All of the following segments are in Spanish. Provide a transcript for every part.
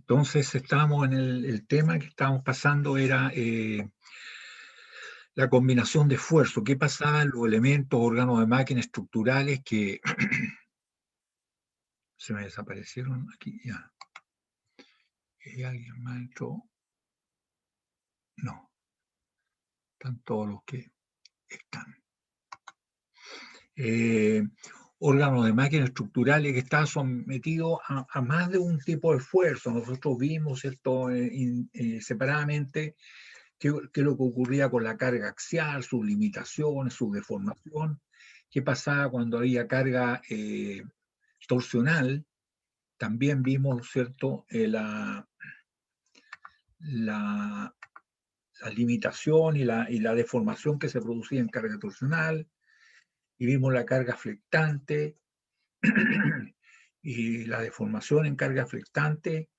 Entonces estábamos en el tema que estábamos pasando era la combinación de esfuerzo. ¿Qué pasaba en los elementos, órganos de máquina estructurales que se me desaparecieron aquí? Ya. ¿Alguien más entró? No, están todos los que están. Eh, órganos de máquina estructurales que estaban sometidos a más de un tipo de esfuerzo. Nosotros vimos esto separadamente. ¿Qué es lo que ocurría con la carga axial, sus limitaciones, su deformación? ¿Qué pasaba cuando había carga torsional? También vimos, ¿cierto?, la, la limitación y la deformación que se producía en carga torsional, y vimos la carga flectante y la deformación en carga flectante.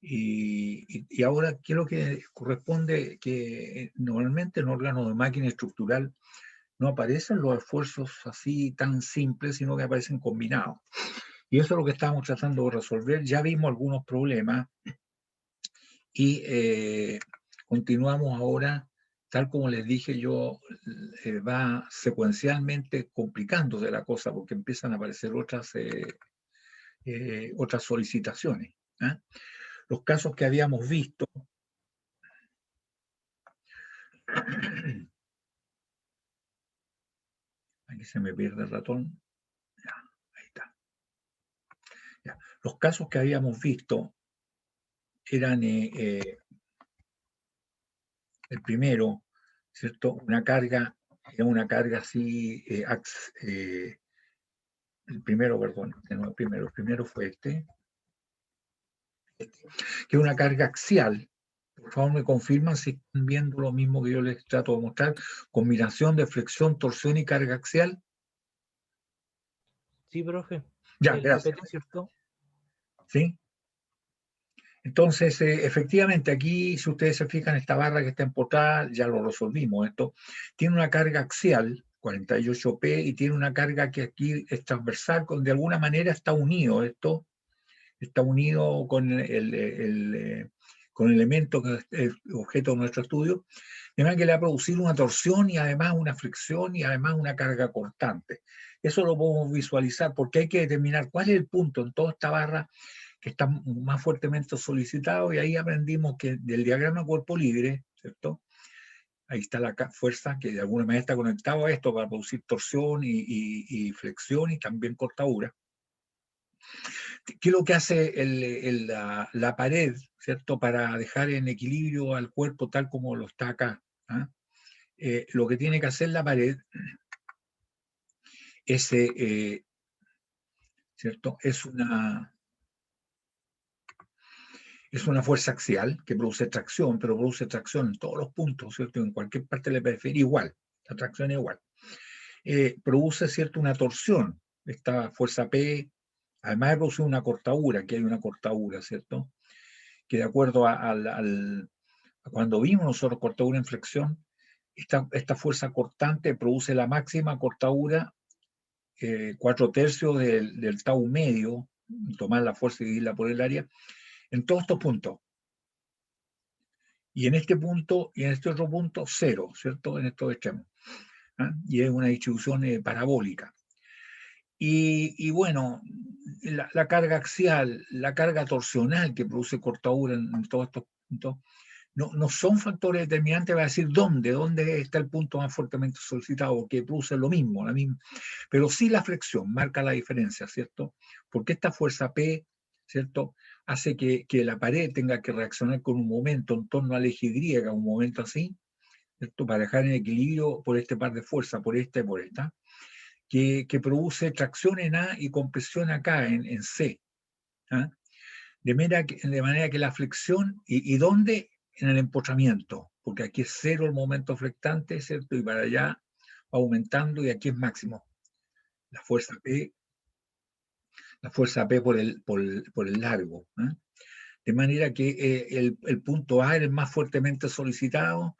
Y ahora, ¿qué es lo que corresponde? Que normalmente en órganos de máquina estructural no aparecen los esfuerzos así tan simples, sino que aparecen combinados. Y eso es lo que estamos tratando de resolver. Ya vimos algunos problemas y continuamos ahora, tal como les dije yo, va secuencialmente complicándose la cosa porque empiezan a aparecer otras solicitaciones. ¿Ah? Los casos que habíamos visto. Aquí se me pierde el ratón. Ya, ahí está. Ya. Los casos que habíamos visto eran el primero, ¿cierto? Era una carga así, el primero, perdón, no, el primero fue que es una carga axial. Por favor, me confirman si están viendo lo mismo que yo les trato de mostrar. Combinación de flexión, torsión y carga axial. Sí, profe. Ya, El gracias. PPT, ¿cierto? ¿Sí? Entonces, efectivamente, aquí, si ustedes se fijan, esta barra que está en portada, ya lo resolvimos esto, tiene una carga axial, 48P, y tiene una carga que aquí es transversal, de alguna manera está unido esto, está unido con el elemento que es objeto de nuestro estudio, de manera que le va a producir una torsión y además una fricción y además una carga cortante. Eso lo podemos visualizar porque hay que determinar cuál es el punto en toda esta barra que está más fuertemente solicitado, y ahí aprendimos que del diagrama cuerpo libre, ¿cierto? Ahí está la fuerza que de alguna manera está conectado a esto para producir torsión y flexión y también cortadura. ¿Qué es lo que hace la pared, ¿cierto? Para dejar en equilibrio al cuerpo tal como lo está acá. ¿Ah? Lo que tiene que hacer la pared es, ¿cierto? Es una fuerza axial que produce tracción, pero produce tracción en todos los puntos, ¿cierto? En cualquier parte le periferia igual, la tracción es igual. Produce, ¿cierto?, una torsión, esta fuerza P, además de producir una cortadura, aquí hay una cortadura, ¿cierto? Que de acuerdo a cuando vimos nosotros cortadura en flexión, esta fuerza cortante produce la máxima cortadura, 4/3 del tau medio, tomar la fuerza y dividirla por el área, en todos estos puntos. Y en este punto, y en este otro punto, cero, ¿cierto? En estos extremos. ¿Ah? Y es una distribución parabólica. Y bueno, la carga axial, la carga torsional que produce cortadura en todos estos puntos, no son factores determinantes para decir dónde está el punto más fuertemente solicitado, que produce lo mismo, la misma. Pero sí la flexión marca la diferencia, ¿cierto? Porque esta fuerza P, ¿cierto?, hace que la pared tenga que reaccionar con un momento en torno al eje Y, un momento así, ¿cierto?, para dejar en equilibrio por este par de fuerzas, por esta y por esta, que produce tracción en A y compresión acá en C. ¿Ah? De manera que la flexión, ¿y dónde? En el empotramiento, porque aquí es cero el momento flectante, ¿cierto? Y para allá va aumentando y aquí es máximo. La fuerza P, por el largo. ¿Eh? De manera que el punto A es el más fuertemente solicitado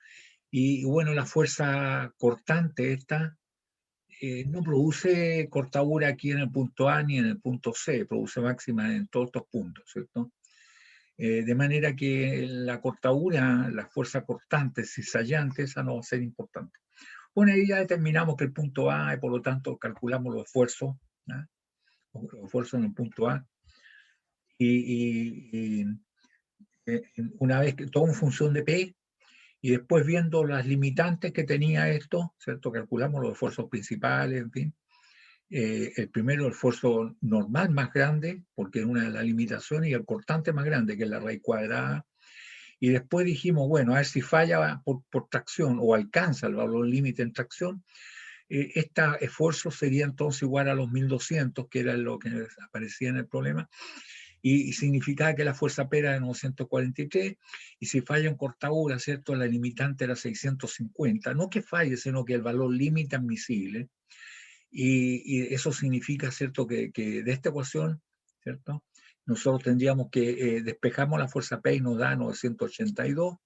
y bueno, la fuerza cortante esta no produce cortadura aquí en el punto A ni en el punto C, produce máxima en todos estos puntos, ¿cierto? De manera que la cortadura, la fuerza cortante, cizallante, esa no va a ser importante. Bueno, ahí ya determinamos que el punto A, y por lo tanto calculamos los esfuerzos, ¿no? Los esfuerzos en el punto A, y una vez que todo en función de P, y después viendo las limitantes que tenía esto, ¿cierto? Calculamos los esfuerzos principales, en fin. El primero, el esfuerzo normal más grande, porque es una de las limitaciones, y el cortante más grande, que es la raíz cuadrada. Y después dijimos, bueno, a ver si falla por tracción o alcanza el valor límite en tracción. Este esfuerzo sería entonces igual a los 1200, que era lo que aparecía en el problema, y significaba que la fuerza P era de 943, y si falla en cortadura, ¿cierto? La limitante era 650. No que falle, sino que el valor límite admisible. Y eso significa, ¿cierto?, que de esta ecuación, ¿cierto?, nosotros tendríamos que despejamos la fuerza P y nos da 982.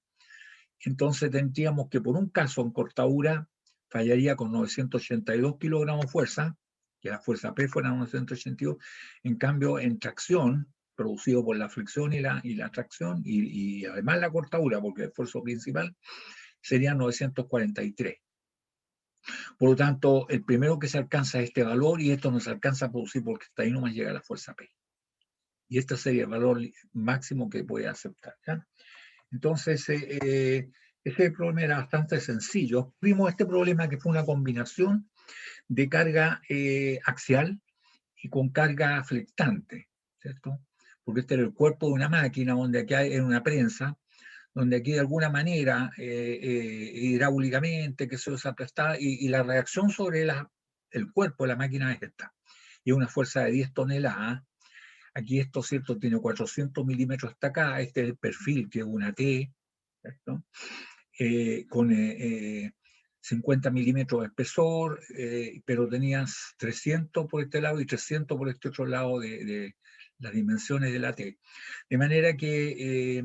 Entonces tendríamos que, por un caso en cortadura, fallaría con 982 kilogramos de fuerza, que la fuerza P fuera 982. En cambio, en tracción, producido por la fricción y la tracción, y además la cortadura, porque el esfuerzo principal, sería 943. Por lo tanto, el primero que se alcanza es este valor, y esto no se alcanza a producir porque hasta ahí nomás llega la fuerza P. Y este sería el valor máximo que puede aceptar, ¿ya? Entonces, ese problema era bastante sencillo. Vimos este problema que fue una combinación de carga axial y con carga flectante, ¿cierto? Porque este era el cuerpo de una máquina donde aquí hay una prensa, donde aquí de alguna manera, hidráulicamente, que se aplastaba, y la reacción sobre el cuerpo de la máquina es esta. Y una fuerza de 10 toneladas. Aquí esto, ¿cierto?, tiene 400 milímetros hasta acá. Este es el perfil, que es una T, ¿cierto? Con 50 milímetros de espesor, pero tenías 300 por este lado y 300 por este otro lado de las dimensiones de la T. De manera que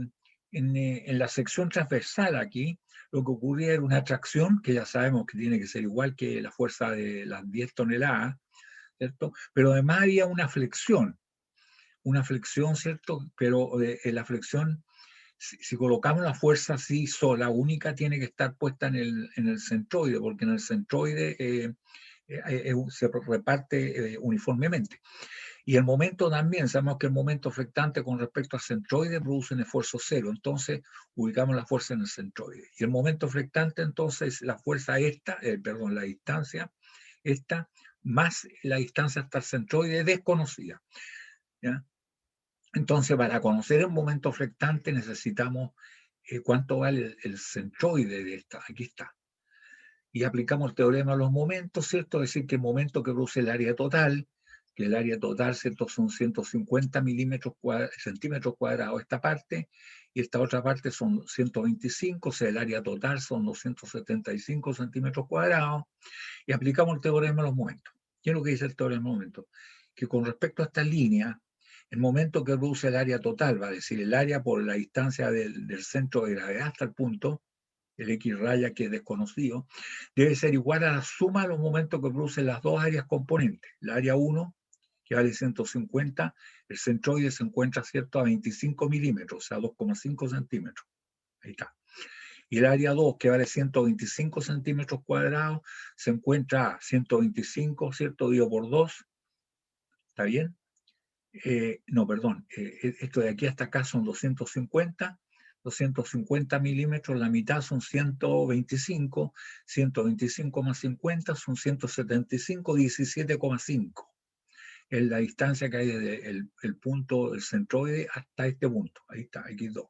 en la sección transversal aquí, lo que ocurría era una tracción, que ya sabemos que tiene que ser igual que la fuerza de las 10 toneladas, ¿cierto? Pero además había una flexión, ¿cierto? Pero la flexión, si colocamos la fuerza así sola, única, tiene que estar puesta en el centroide, porque en el centroide se reparte uniformemente. Y el momento también, sabemos que el momento flectante con respecto al centroide produce un esfuerzo cero, entonces ubicamos la fuerza en el centroide. Y el momento flectante, entonces, la fuerza esta, perdón, la distancia esta, más la distancia hasta el centroide desconocida, ¿ya? Entonces, para conocer el momento flectante necesitamos cuánto vale el centroide de esta, aquí está. Y aplicamos el teorema a los momentos, ¿cierto? Es decir, que el momento que produce el área total, que el área total, ¿cierto?, son 150 centímetros cuadrados esta parte, y esta otra parte son 125, o sea, el área total son 275 centímetros cuadrados, y aplicamos el teorema a los momentos. ¿Qué es lo que dice el teorema a los momentos? Que con respecto a esta línea, el momento que produce el área total, va a decir el área por la distancia del centro de gravedad hasta el punto, el X raya que es desconocido, debe ser igual a la suma de los momentos que producen las dos áreas componentes. El área 1, que vale 150, el centroide se encuentra, ¿cierto?, a 25 milímetros, o sea, 2,5 centímetros. Ahí está. Y el área 2, que vale 125 centímetros cuadrados, se encuentra a 125, ¿cierto?, dividido por 2. ¿Está bien? No, perdón, esto de aquí hasta acá son 250 milímetros, la mitad son 125, 125 más 50 son 175, 17,5. Es la distancia que hay desde el punto del centroide hasta este punto. Ahí está, X2.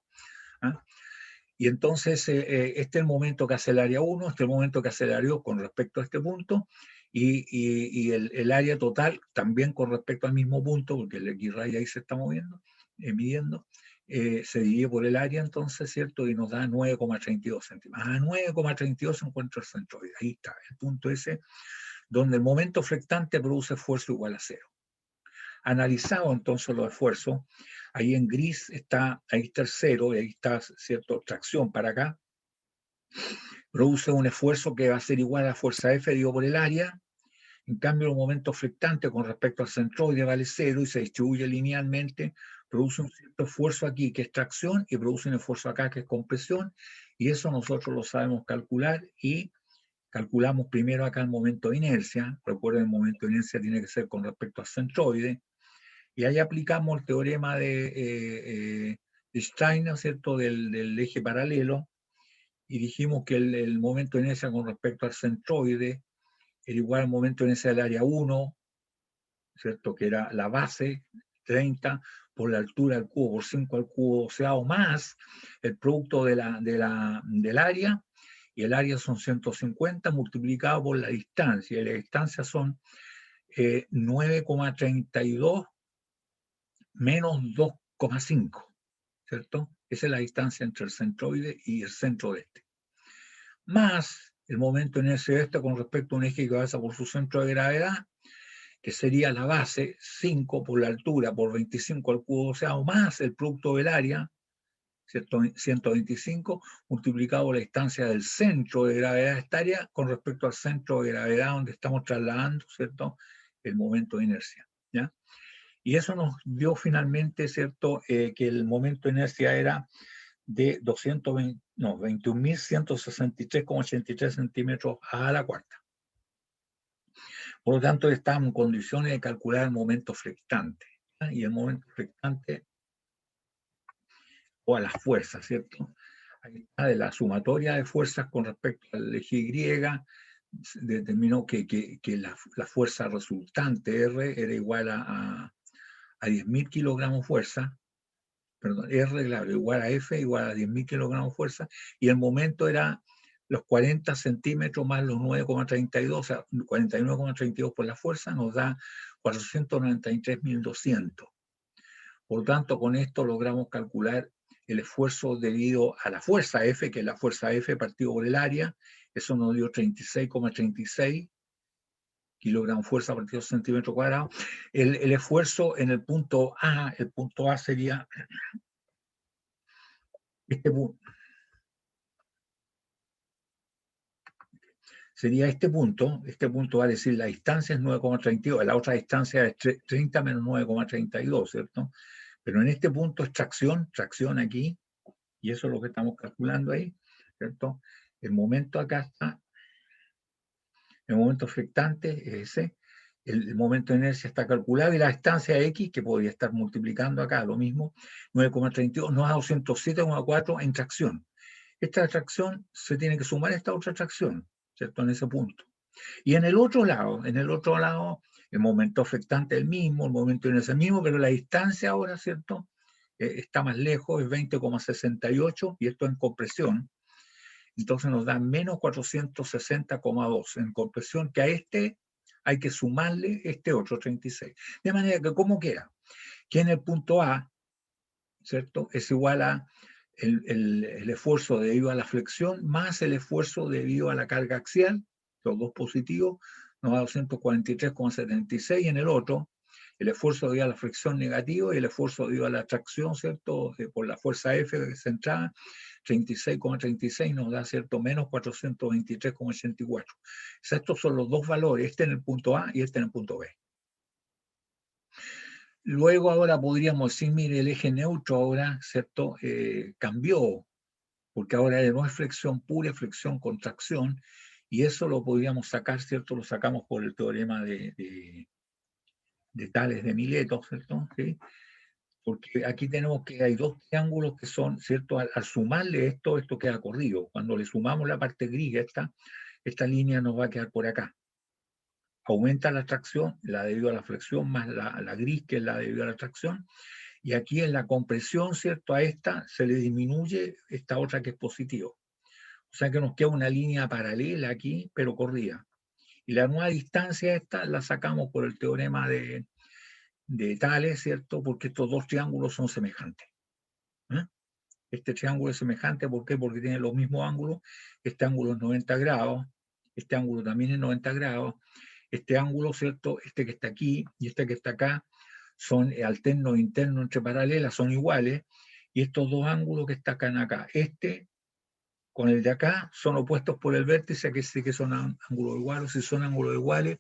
¿Ah? Y entonces, este es el momento que hace el área 1, este es el momento que hace el área 2 con respecto a este punto, y el área total también con respecto al mismo punto, porque el X-ray ahí se está moviendo, midiendo, se divide por el área entonces, ¿cierto? Y nos da 9,32 centímetros. A 9,32 se encuentra el centroide. Ahí está, el punto ese, donde el momento flectante produce esfuerzo igual a cero. Analizado entonces los esfuerzos, ahí en gris está, ahí está el cero, y ahí está, ¿cierto?, tracción para acá, produce un esfuerzo que va a ser igual a la fuerza F dividido por el área, En cambio, el momento flectante con respecto al centroide vale 0 y se distribuye linealmente, produce un cierto esfuerzo aquí que es tracción y produce un esfuerzo acá que es compresión, y eso nosotros lo sabemos calcular y calculamos primero acá el momento de inercia. Recuerden, el momento de inercia tiene que ser con respecto al centroide, y ahí aplicamos el teorema de Steiner, ¿cierto?, del eje paralelo, y dijimos que el momento de inercia con respecto al centroide era igual al momento de inercia del área 1, ¿cierto?, que era la base 30 por la altura al cubo por 5 al cubo doceavo más el producto del área, y el área son 150 multiplicado por la distancia, y la distancia son 9,32 menos 2,5, ¿cierto? Esa es la distancia entre el centroide y el centro de este. Más el momento en ese este con respecto a un eje que pasa por su centro de gravedad, que sería la base 5 por la altura por 25 al cubo doceavo más el producto del área, ¿cierto? 125 multiplicado por la distancia del centro de gravedad de esta área con respecto al centro de gravedad donde estamos trasladando, ¿cierto?, el momento de inercia, ¿ya? Y eso nos dio finalmente, ¿cierto?, que el momento de inercia era de 21.163,83 centímetros a la cuarta. Por lo tanto, estamos en condiciones de calcular el momento flectante, ¿ya? Y el momento flectante o a las fuerzas, ¿cierto? Ahí está, de la sumatoria de fuerzas con respecto al eje Y, determinó que la fuerza resultante R era igual a 10.000 kilogramos fuerza, perdón, R, claro, igual a F, igual a 10.000 kilogramos fuerza, y el momento era los 40 centímetros más los 9,32, o sea, 49,32 por la fuerza, nos da 493.200. Por lo tanto, con esto logramos calcular el esfuerzo debido a la fuerza F, que es la fuerza F partido por el área. Eso nos dio 36,36 kilogramos fuerza partido centímetro cuadrado. El esfuerzo en el punto A sería este punto. Sería este punto va a decir la distancia es 9,32, la otra distancia es 30 menos 9,32, ¿cierto? Pero en este punto es tracción aquí, y eso es lo que estamos calculando ahí, ¿cierto? El momento acá está, el momento flectante es ese, el momento de inercia está calculado, y la distancia X, que podría estar multiplicando acá, lo mismo, 9,32, nos da 207,4 en tracción. Esta tracción se tiene que sumar a esta otra tracción, ¿cierto? En ese punto. Y en el otro lado, el momento flectante es el mismo, el momento de inercia es el mismo, pero la distancia ahora, ¿cierto?, está más lejos, es 20,68, y esto en compresión. Entonces nos da menos 460,2 en compresión, que a este hay que sumarle este otro 36. De manera que, como quiera, que en el punto A, ¿cierto?, es igual a el esfuerzo debido a la flexión más el esfuerzo debido a la carga axial, los dos positivos, nos da 243,76, y en el otro, el esfuerzo debido a la flexión negativo y el esfuerzo debido a la tracción, ¿cierto?, por la fuerza F centrada, 36,36 nos da, ¿cierto?, menos 423,84. O sea, estos son los dos valores, este en el punto A y este en el punto B. Luego ahora podríamos decir, mire, el eje neutro ahora, ¿cierto?, cambió, porque ahora no es flexión pura, es flexión con tracción, y eso lo podríamos sacar, ¿cierto?, lo sacamos por el teorema de Tales de Mileto, ¿cierto? ¿Sí? Porque aquí tenemos que hay dos triángulos que son, ¿cierto? Al sumarle esto queda corrido. Cuando le sumamos la parte gris, esta línea nos va a quedar por acá. Aumenta la tracción, la debido a la flexión, más la gris, que es la debido a la tracción, y aquí en la compresión, ¿cierto?, a esta se le disminuye esta otra que es positivo. O sea que nos queda una línea paralela aquí, pero corrida. Y la nueva distancia esta la sacamos por el teorema de Tales, ¿cierto? Porque estos dos triángulos son semejantes. ¿Eh? Este triángulo es semejante, ¿por qué? Porque tiene los mismos ángulos. Este ángulo es 90 grados, este ángulo también es 90 grados, este ángulo, ¿cierto?, este que está aquí y este que está acá, son alternos e internos entre paralelas, son iguales, y estos dos ángulos que están acá, este con el de acá, son opuestos por el vértice, que sí que son ángulos iguales. Si son ángulos iguales,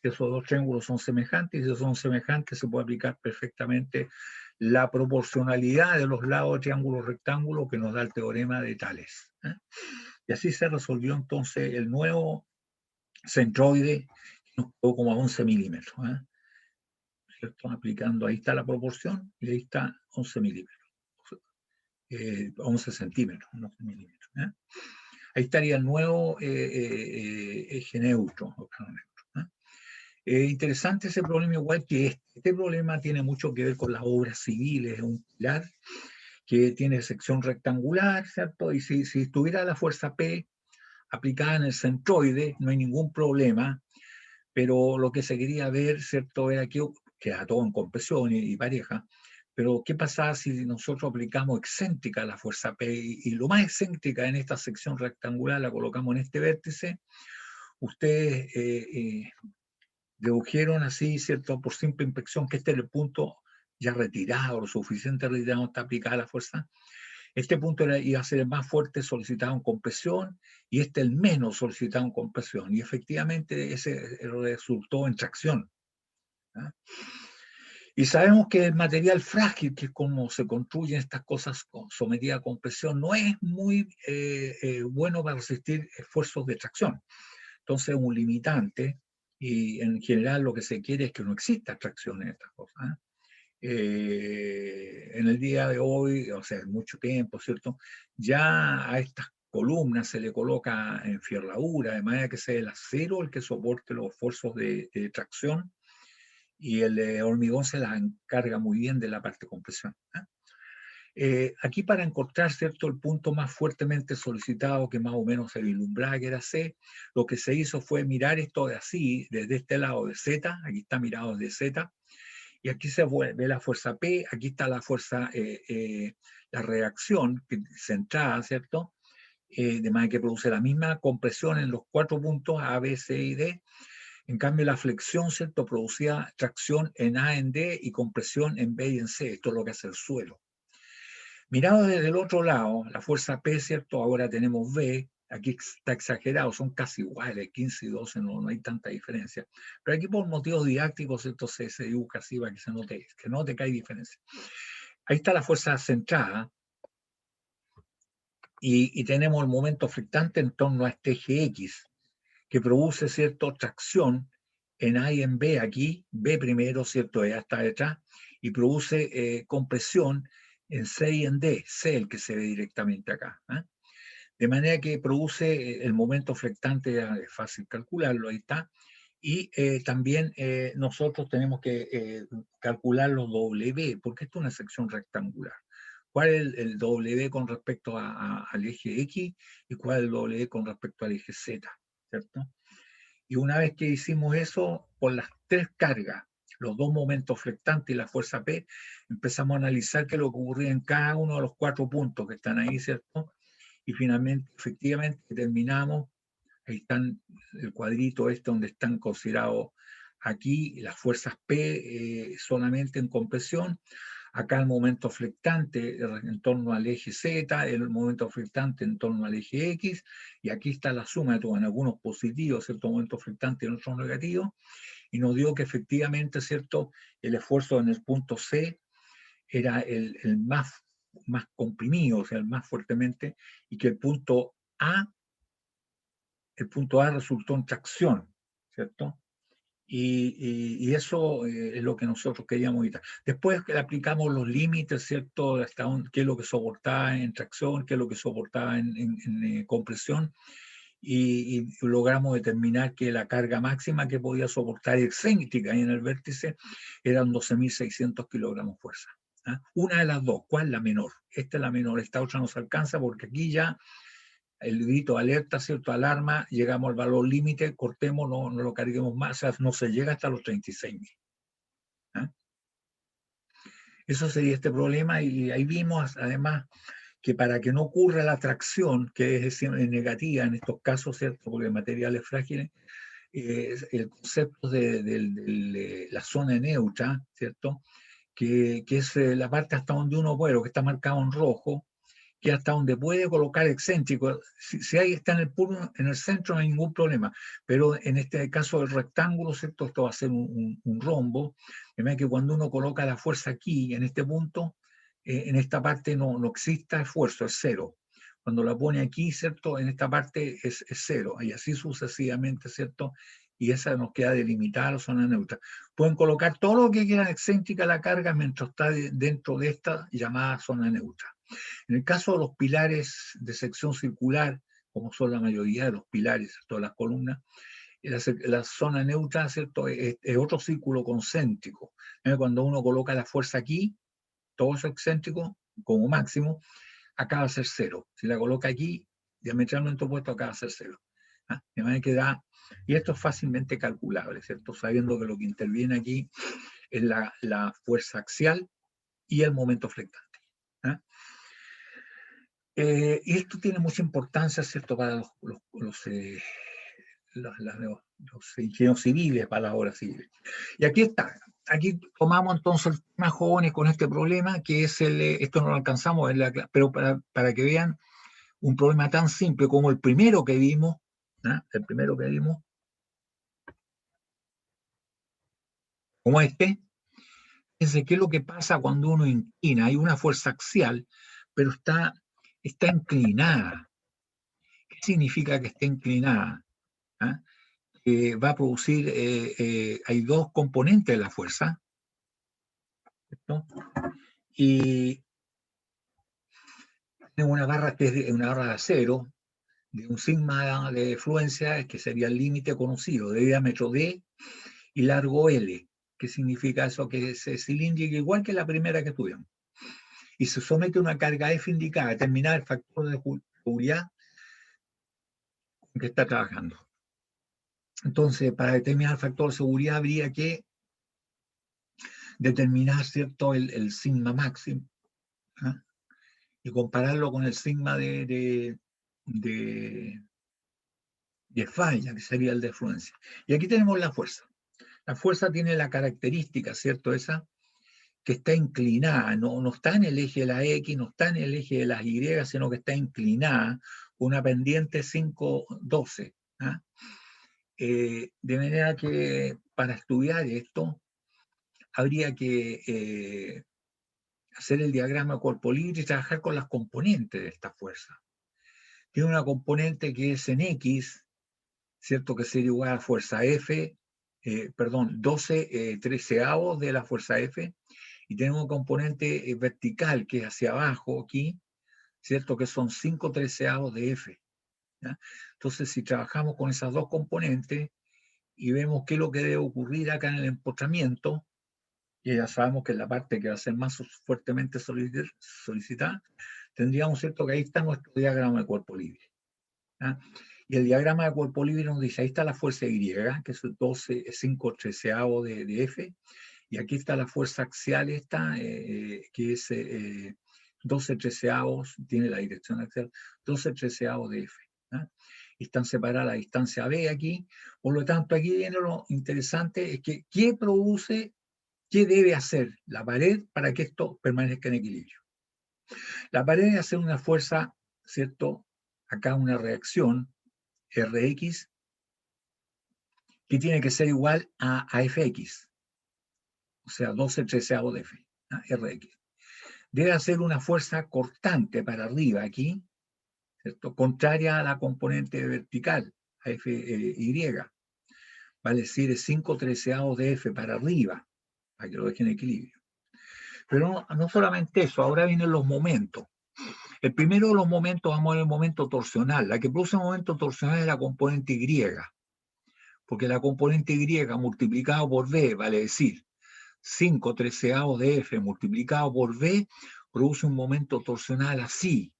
esos dos triángulos son semejantes, y si son semejantes se puede aplicar perfectamente la proporcionalidad de los lados de triángulo rectángulo que nos da el teorema de Tales. Y así se resolvió entonces el nuevo centroide, que nos quedó como a 11 milímetros. ¿Cierto? Aplicando, ahí está la proporción, y ahí está 11 milímetros. 11 centímetros, 11 milímetros. Ahí estaría el nuevo eje neutro. Interesante ese problema, igual que este problema tiene mucho que ver con las obras civiles, es un pilar que tiene sección rectangular, ¿cierto? Y si estuviera la fuerza P aplicada en el centroide, no hay ningún problema, pero lo que se quería ver, ¿cierto?, era que queda todo en compresión y pareja, pero ¿qué pasa si nosotros aplicamos excéntrica la fuerza P? Y lo más excéntrica en esta sección rectangular la colocamos en este vértice. Ustedes dedujeron así, ¿cierto?, por simple inspección, que este es el punto ya retirado, lo suficiente retirado, está aplicada la fuerza. Este punto iba a ser el más fuerte solicitado en compresión y este el menos solicitado en compresión. Y efectivamente ese resultó en tracción. Y sabemos que el material frágil, que es como se construyen estas cosas sometidas a compresión, no es muy bueno para resistir esfuerzos de tracción. Entonces es un limitante y en general lo que se quiere es que no exista tracción en estas cosas. En el día de hoy, o sea, en mucho tiempo, ¿cierto? Ya a estas columnas se le coloca en fierradura, de manera que sea el acero el que soporte los esfuerzos de tracción y el hormigón se las encarga muy bien de la parte de compresión. Aquí para encontrar, ¿cierto?, el punto más fuertemente solicitado que más o menos se vislumbraba que era C, lo que se hizo fue mirar esto de así, desde este lado de Z, aquí está mirado desde Z, y aquí se ve la fuerza P, aquí está la fuerza, la reacción centrada, ¿cierto? De manera que produce la misma compresión en los 4 puntos A, B, C y D. En cambio, la flexión, ¿cierto?, producía tracción en A, en D y compresión en B y en C. Esto es lo que hace el suelo. Mirado desde el otro lado, la fuerza P, ¿cierto? Ahora tenemos B, aquí está exagerado, son casi iguales, 15 y 12, no hay tanta diferencia. Pero aquí por motivos didácticos, ¿cierto?, se dibuja así para que se note que hay diferencia. Ahí está la fuerza centrada y tenemos el momento flectante en torno a este eje X, que produce, ¿cierto?, tracción en A y en B, aquí, B primero, ¿cierto?, ya está detrás, y produce compresión en C y en D, C el que se ve directamente acá. De manera que produce el momento flectante, es fácil calcularlo, ahí está, y también nosotros tenemos que calcular los W, porque esto es una sección rectangular. ¿Cuál es el W con respecto al eje X y cuál es el W con respecto al eje Z? ¿Cierto? Y una vez que hicimos eso, por las 3 cargas, los 2 momentos flectantes y la fuerza P, empezamos a analizar qué es lo que ocurría en cada uno de los 4 puntos que están ahí, ¿cierto? Y finalmente, efectivamente, terminamos, ahí están el cuadrito este donde están considerados aquí las fuerzas P solamente en compresión, acá el momento flectante en torno al eje Z, el momento flectante en torno al eje X, y aquí está la suma de todos, en algunos positivos, ¿cierto?, momento flectante y en otros negativos, y nos dio que efectivamente, ¿cierto?, el esfuerzo en el punto C era el más comprimido, o sea, el más fuertemente, y que el punto A resultó en tracción, ¿cierto? Y eso es lo que nosotros queríamos evitar. Después que aplicamos los límites, ¿cierto? Hasta qué es lo que soportaba en tracción, qué es lo que soportaba en compresión, y logramos determinar que la carga máxima que podía soportar excéntrica ahí en el vértice eran 12.600 kilogramos fuerza. Una de las dos, ¿cuál es la menor? Esta es la menor, esta otra nos alcanza porque aquí ya el grito alerta, ¿cierto? Alarma, llegamos al valor límite, cortemos, no lo carguemos más, o sea, no se llega hasta los 36.000. Eso sería este problema y ahí vimos además que para que no ocurra la tracción, que es negativa en estos casos, ¿cierto? Porque el material es frágil, el concepto de la zona neutra, ¿cierto? Que es la parte hasta donde uno puede, lo que está marcado en rojo, que hasta donde puede colocar excéntrico, si ahí está en el centro no hay ningún problema, pero en este caso del rectángulo, ¿cierto? Esto va a ser un rombo, de manera que cuando uno coloca la fuerza aquí, en este punto, en esta parte no exista esfuerzo, es cero. Cuando la pone aquí, ¿cierto? En esta parte es cero, y así sucesivamente, ¿cierto? Y esa nos queda delimitada la zona neutra. Pueden colocar todo lo que quieran excéntrica la carga mientras está dentro de esta llamada zona neutra. En el caso de los pilares de sección circular, como son la mayoría de los pilares, todas las columnas, la zona neutra, ¿cierto? Es otro círculo concéntrico. Cuando uno coloca la fuerza aquí, todo eso excéntrico, como máximo, acaba de ser cero. Si la coloca aquí, diametralmente opuesto, acaba de ser cero. De manera que da, y esto es fácilmente calculable, ¿cierto? Sabiendo que lo que interviene aquí es la fuerza axial y el momento flectante. Y esto tiene mucha importancia, ¿cierto?, para los ingenieros civiles, para las obras civiles. Y aquí está. Aquí tomamos entonces el tema jóvenes con este problema, que es esto no lo alcanzamos, pero para que vean un problema tan simple como el primero que vimos, el primero que vimos, como este. Fíjense qué es lo que pasa cuando uno inclina. Hay una fuerza axial, pero está inclinada. ¿Qué significa que esté inclinada? Va a producir, hay dos componentes de la fuerza, ¿cierto? Y tenemos una barra que es una barra de acero, de un sigma de fluencia, que sería el límite conocido, de diámetro D y largo L. ¿Qué significa eso? Que es cilíndrica igual que la primera que tuvimos. Y se somete a una carga F indicada, determinar el factor de seguridad con que está trabajando. Entonces, para determinar el factor de seguridad habría que determinar, ¿cierto?, el sigma máximo, y compararlo con el sigma de falla, que sería el de fluencia. Y aquí tenemos la fuerza. La fuerza tiene la característica, ¿cierto?, esa, que está inclinada, no está en el eje de la X, no está en el eje de las Y, sino que está inclinada, una pendiente 5,12. De manera que para estudiar esto, habría que hacer el diagrama de cuerpo libre y trabajar con las componentes de esta fuerza. Tiene una componente que es en X, ¿cierto?, que sería igual a fuerza F, 12 treceavos de la fuerza F, y tenemos un componente vertical que es hacia abajo aquí, ¿cierto?, que son 5 treceavos de F. ¿Ya? Entonces, si trabajamos con esas dos componentes y vemos qué es lo que debe ocurrir acá en el empotramiento, y ya sabemos que es la parte que va a ser más fuertemente solicitada, tendríamos, ¿cierto?, que ahí está nuestro diagrama de cuerpo libre. Y el diagrama de cuerpo libre nos dice, ahí está la fuerza Y, que es 5 treceavos de F, y aquí está la fuerza axial esta, que es 12 treceavos, tiene la dirección axial, 12 treceavos de F. Y están separadas la distancia B aquí. Por lo tanto, aquí viene lo interesante, es que ¿qué produce, qué debe hacer la pared para que esto permanezca en equilibrio? La pared debe hacer una fuerza, ¿cierto? Acá una reacción, Rx, que tiene que ser igual a Fx, o sea, 12 treceavos de F, Rx. Debe hacer una fuerza cortante para arriba aquí, ¿cierto?, contraria a la componente vertical, a Fy. Vale decir, es 5 treceavos de F para arriba, para que lo dejen en equilibrio. Pero no solamente eso, ahora vienen los momentos. El primero de los momentos, vamos a ver el momento torsional. La que produce el momento torsional es la componente Y, porque la componente Y multiplicado por B, vale decir, 5 treceavos de F multiplicado por B, produce un momento torsional así.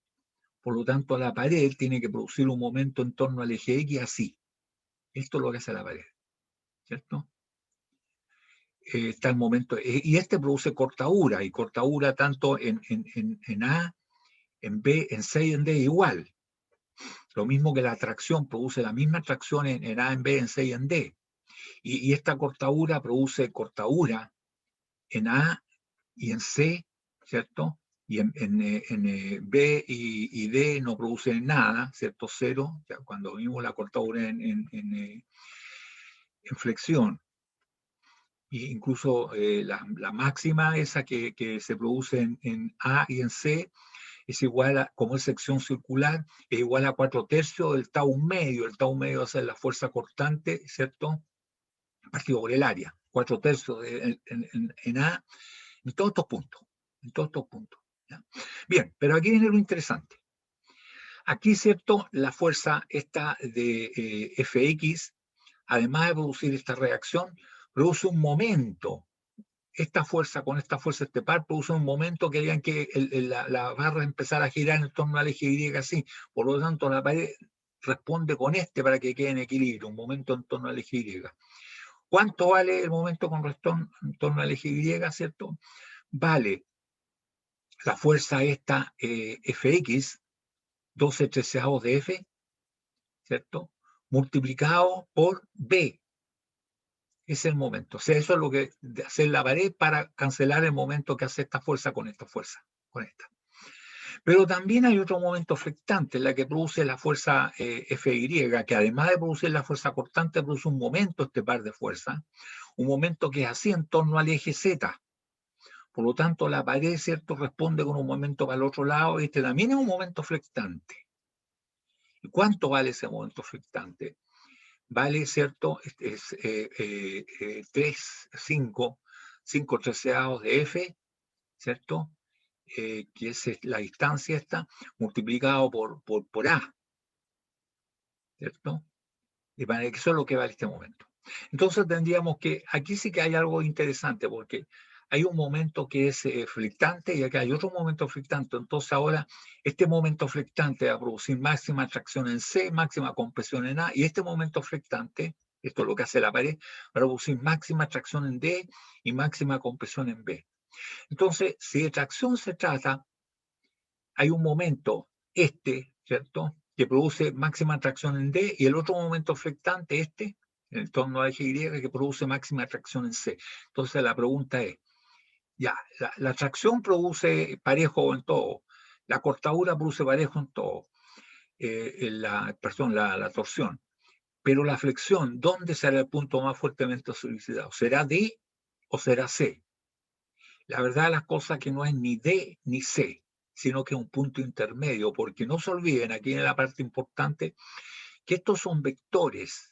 Por lo tanto, la pared tiene que producir un momento en torno al eje X así. Esto es lo que hace la pared, ¿cierto? Está el momento, y este produce cortadura, y cortadura tanto en A, en B, en C y en D igual. Lo mismo que la atracción produce la misma atracción en A, en B, en C y en D. Y esta cortadura produce cortadura en A y en C, ¿cierto? y B y D no producen nada, ¿cierto? Cero, ya cuando vimos la cortadura en flexión. E incluso la máxima esa que se produce en A y en C es igual a, como es sección circular, es igual a 4/3 del tau medio. El tau medio va a ser la fuerza cortante, ¿cierto? Partido por el área. 4/3 en A, en todos estos puntos. En todos estos puntos. ¿Ya? Bien, pero aquí viene lo interesante. Aquí, ¿cierto? La fuerza esta de Fx, además de producir esta reacción, produce un momento. Esta fuerza con esta fuerza este par produce un momento que harían que la barra empezara a girar en torno al eje Y así. Por lo tanto, la pared responde con este para que quede en equilibrio, un momento en torno al eje Y. ¿Cuánto vale el momento con respecto en torno al eje Y, cierto? Vale la fuerza esta Fx, 12/13 de F, ¿cierto? Multiplicado por B. Es el momento. O sea, eso es lo que hace la pared para cancelar el momento que hace esta fuerza con esta fuerza, con esta. Pero también hay otro momento flectante, la que produce la fuerza Fy, que además de producir la fuerza cortante, produce un momento, este par de fuerzas, un momento que es así en torno al eje Z. Por lo tanto, la pared, ¿cierto?, responde con un momento para el otro lado, y este también es un momento flectante. ¿Y cuánto vale ese momento flectante? Vale, ¿cierto? Es 5/13 de F, ¿cierto? Que es la distancia esta, multiplicado por A, ¿cierto? Y para que eso es lo que vale este momento. Entonces tendríamos que, aquí sí que hay algo interesante, porque hay un momento que es flectante y acá hay otro momento flectante. Entonces ahora este momento flectante va a producir máxima atracción en C, máxima compresión en A, y este momento flectante, esto es lo que hace la pared, va a producir máxima atracción en D y máxima compresión en B. Entonces, si de tracción se trata, hay un momento, ¿cierto?, que produce máxima atracción en D, y el otro momento flectante, en torno al eje Y, que produce máxima atracción en C. Entonces la pregunta es, ya, la tracción produce parejo en todo, la cortadura produce parejo en todo, la torsión, pero la flexión, ¿dónde será el punto más fuertemente solicitado? ¿Será D o será C? La verdad de las cosas que no es ni D ni C, sino que es un punto intermedio, porque no se olviden, aquí en la parte importante, que estos son vectores,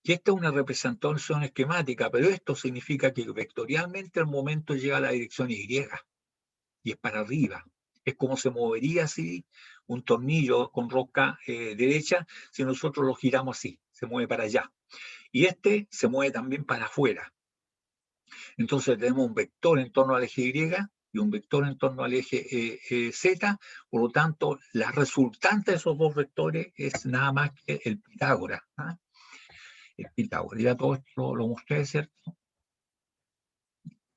que esta es una representación esquemática, pero esto significa que vectorialmente el momento llega a la dirección Y es para arriba. Es como se movería así un tornillo con rosca derecha si nosotros lo giramos así, se mueve para allá. Y este se mueve también para afuera. Entonces tenemos un vector en torno al eje Y y un vector en torno al eje Z, por lo tanto, la resultante de esos dos vectores es nada más que el Pitágoras. ¿Ah? El Pitágoras, ya todo esto lo mostré, ¿cierto?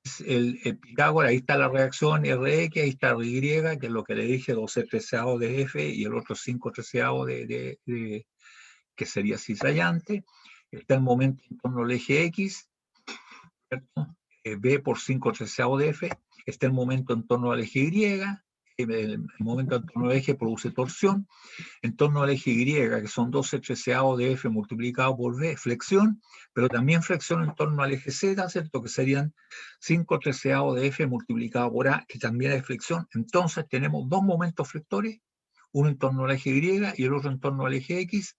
Es el Pitágoras, ahí está la reacción Rx, ahí está Y, que es lo que le dije, 12/13 de F, y el otro 5/13 que sería cizallante. Está el momento en torno al eje X, ¿cierto? B por 5/13 de F, está el momento en torno al eje Y, el momento en torno al eje produce torsión, en torno al eje Y, que son 12/13 de F multiplicado por B, flexión, pero también flexión en torno al eje Z, ¿cierto? Que serían 5/13 de F multiplicado por A, que también es flexión. Entonces tenemos dos momentos flectores, uno en torno al eje Y y el otro en torno al eje X,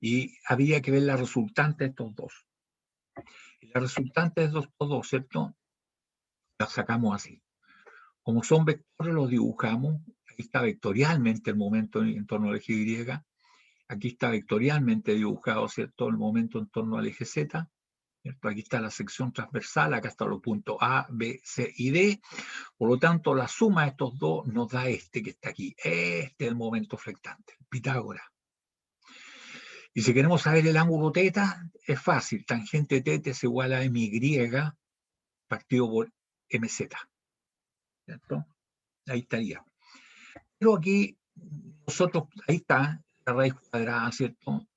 y había que ver la resultante de estos dos. Y la resultante de estos dos, ¿cierto? La sacamos así. Como son vectores, los dibujamos. Aquí está vectorialmente el momento en torno al eje Y. Aquí está vectorialmente dibujado, ¿cierto?, el momento en torno al eje Z. ¿Cierto? Aquí está la sección transversal, acá están los puntos A, B, C y D. Por lo tanto, la suma de estos dos nos da este que está aquí. Este es el momento flectante, Pitágoras. Y si queremos saber el ángulo θ, es fácil. Tangente θ es igual a MY partido por MZ. ¿Cierto? Ahí estaría. Pero aquí nosotros, ahí está la raíz cuadrada, ¿cierto?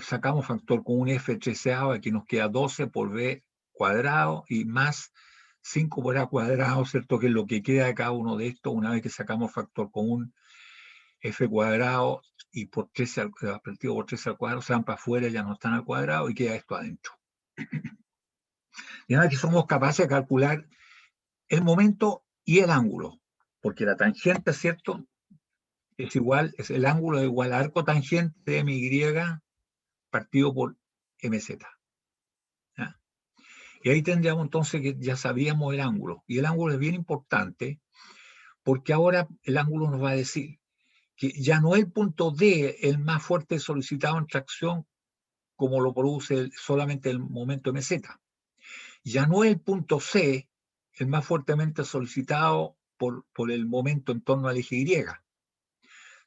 Sacamos factor con un F 13, aquí nos queda 12 por B cuadrado y más 5 por A cuadrado, ¿cierto? Que es lo que queda de cada uno de estos una vez que sacamos factor común, F cuadrado y por 13 partido por 13 al cuadrado, se van para afuera, ya no están al cuadrado y queda esto adentro. Y ahora que somos capaces de calcular el momento y el ángulo, porque la tangente, ¿cierto? Es igual, es el ángulo es igual a arco tangente de MY partido por MZ. ¿Ya? Y ahí tendríamos entonces que ya sabíamos el ángulo. Y el ángulo es bien importante porque ahora el ángulo nos va a decir que ya no es el punto D el más fuerte solicitado en tracción como lo produce solamente el momento MZ. Ya no es el punto C el más fuertemente solicitado por el momento en torno al eje Y,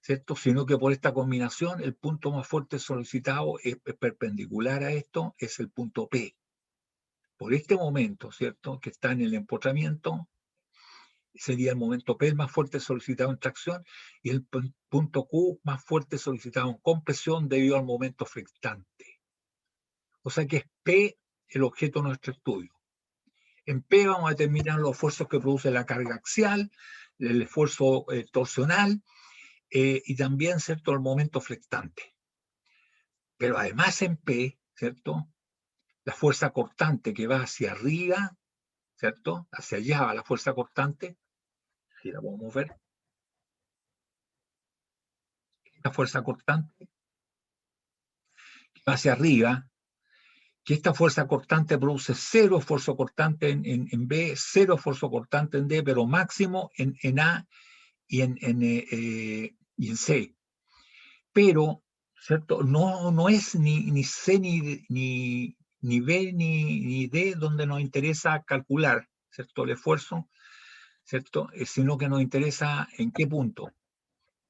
¿cierto? Sino que por esta combinación el punto más fuerte solicitado es perpendicular a esto, es el punto P. Por este momento, ¿cierto? Que está en el empotramiento, sería el momento P el más fuerte solicitado en tracción y el punto Q más fuerte solicitado en compresión debido al momento flectante. O sea que es P el objeto de nuestro estudio. En P vamos a determinar los esfuerzos que produce la carga axial, el esfuerzo torsional y también, ¿cierto?, el momento flectante. Pero además en P, ¿cierto?, la fuerza cortante que va hacia arriba, ¿cierto?, hacia allá va la fuerza cortante, aquí la podemos ver, la fuerza cortante que va hacia arriba, que esta fuerza cortante produce cero esfuerzo cortante en B, cero esfuerzo cortante en D, pero máximo en A y en C. Pero, ¿cierto? No es ni C ni B ni D donde nos interesa calcular, ¿cierto? El esfuerzo, ¿cierto? Sino que nos interesa en qué punto,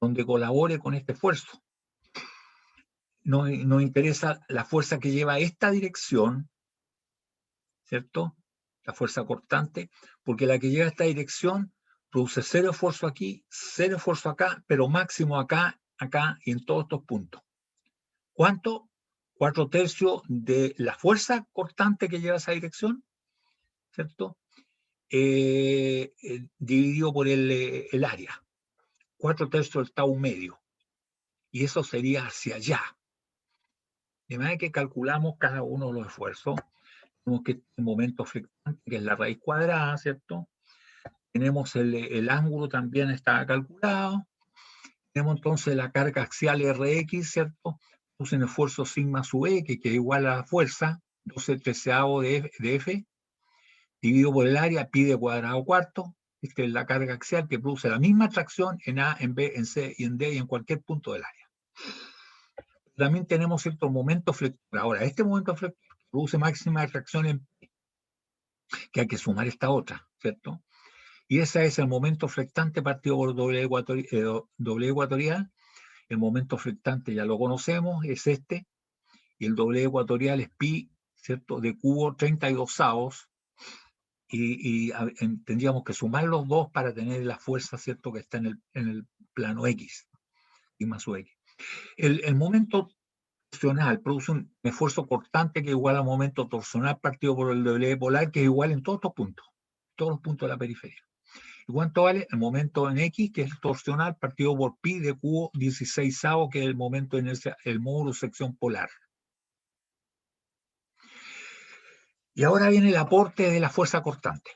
donde colabore con este esfuerzo. Nos interesa la fuerza que lleva esta dirección, ¿cierto? La fuerza cortante, porque la que lleva esta dirección produce cero esfuerzo aquí, cero esfuerzo acá, pero máximo acá, acá y en todos estos puntos. ¿Cuánto? 4/3 de la fuerza cortante que lleva esa dirección, ¿cierto? Dividido por el área. 4/3 del tau medio. Y eso sería hacia allá. De manera que calculamos cada uno de los esfuerzos. Tenemos que el momento flectante, que es la raíz cuadrada, ¿cierto? Tenemos el ángulo también está calculado. Tenemos entonces la carga axial Rx, ¿cierto? Puse un esfuerzo sigma sub E, que es igual a la fuerza, 12/13 de F, dividido por el área, pi de cuadrado cuarto. Esta es la carga axial que produce la misma tracción en A, en B, en C y en D y en cualquier punto del área. También tenemos cierto momento flector. Ahora, este momento flector produce máxima tracción en P, que hay que sumar esta otra, ¿cierto? Y ese es el momento flectante partido por doble ecuatorial. El momento flectante ya lo conocemos, es este, y el doble ecuatorial es pi, ¿cierto?, de cubo 32avos, y tendríamos que sumar los dos para tener la fuerza, ¿cierto?, que está en el plano X, y más su X. El momento torsional produce un esfuerzo cortante que es igual al momento torsional partido por el doble polar, que es igual en todos estos puntos, todos los puntos de la periferia. ¿Y cuánto vale? El momento en X, que es torsional, partido por pi de cubo 16avos, que es el momento en el módulo sección polar. Y ahora viene el aporte de la fuerza cortante.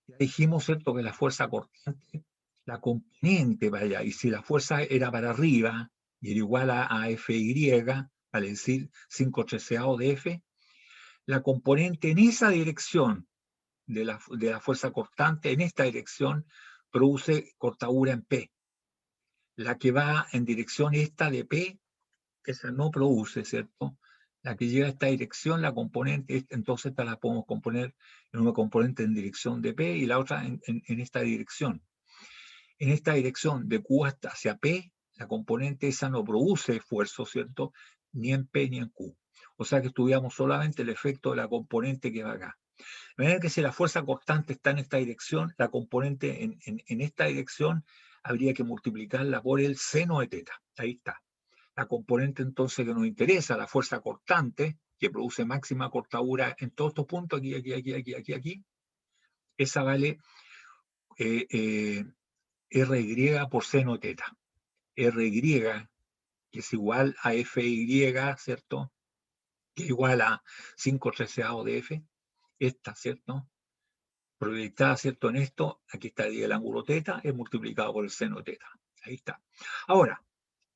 Ya dijimos, ¿cierto?, que la fuerza cortante, la componente, vaya, y si la fuerza era para arriba y era igual a Fy, vale decir 5/13 de F, la componente en esa dirección de la fuerza cortante, en esta dirección, produce cortadura en P. La que va en dirección esta de P, esa no produce, ¿cierto? La que lleva a esta dirección, la componente, entonces esta la podemos componer en una componente en dirección de P y la otra en esta dirección. En esta dirección de Q hacia P, la componente esa no produce esfuerzo, ¿cierto? Ni en P ni en Q. O sea que estudiamos solamente el efecto de la componente que va acá. De manera que si la fuerza constante está en esta dirección, la componente en esta dirección habría que multiplicarla por el seno de teta. Ahí está. La componente entonces que nos interesa, la fuerza cortante, que produce máxima cortadura en todos estos puntos, aquí, Esa vale RY por seno teta. RY, que es igual a FY, ¿cierto? Que es igual a 5/13 de F. Esta, ¿cierto? Proyectada, ¿cierto? En esto, aquí está el ángulo teta, es multiplicado por el seno teta. Ahí está. Ahora,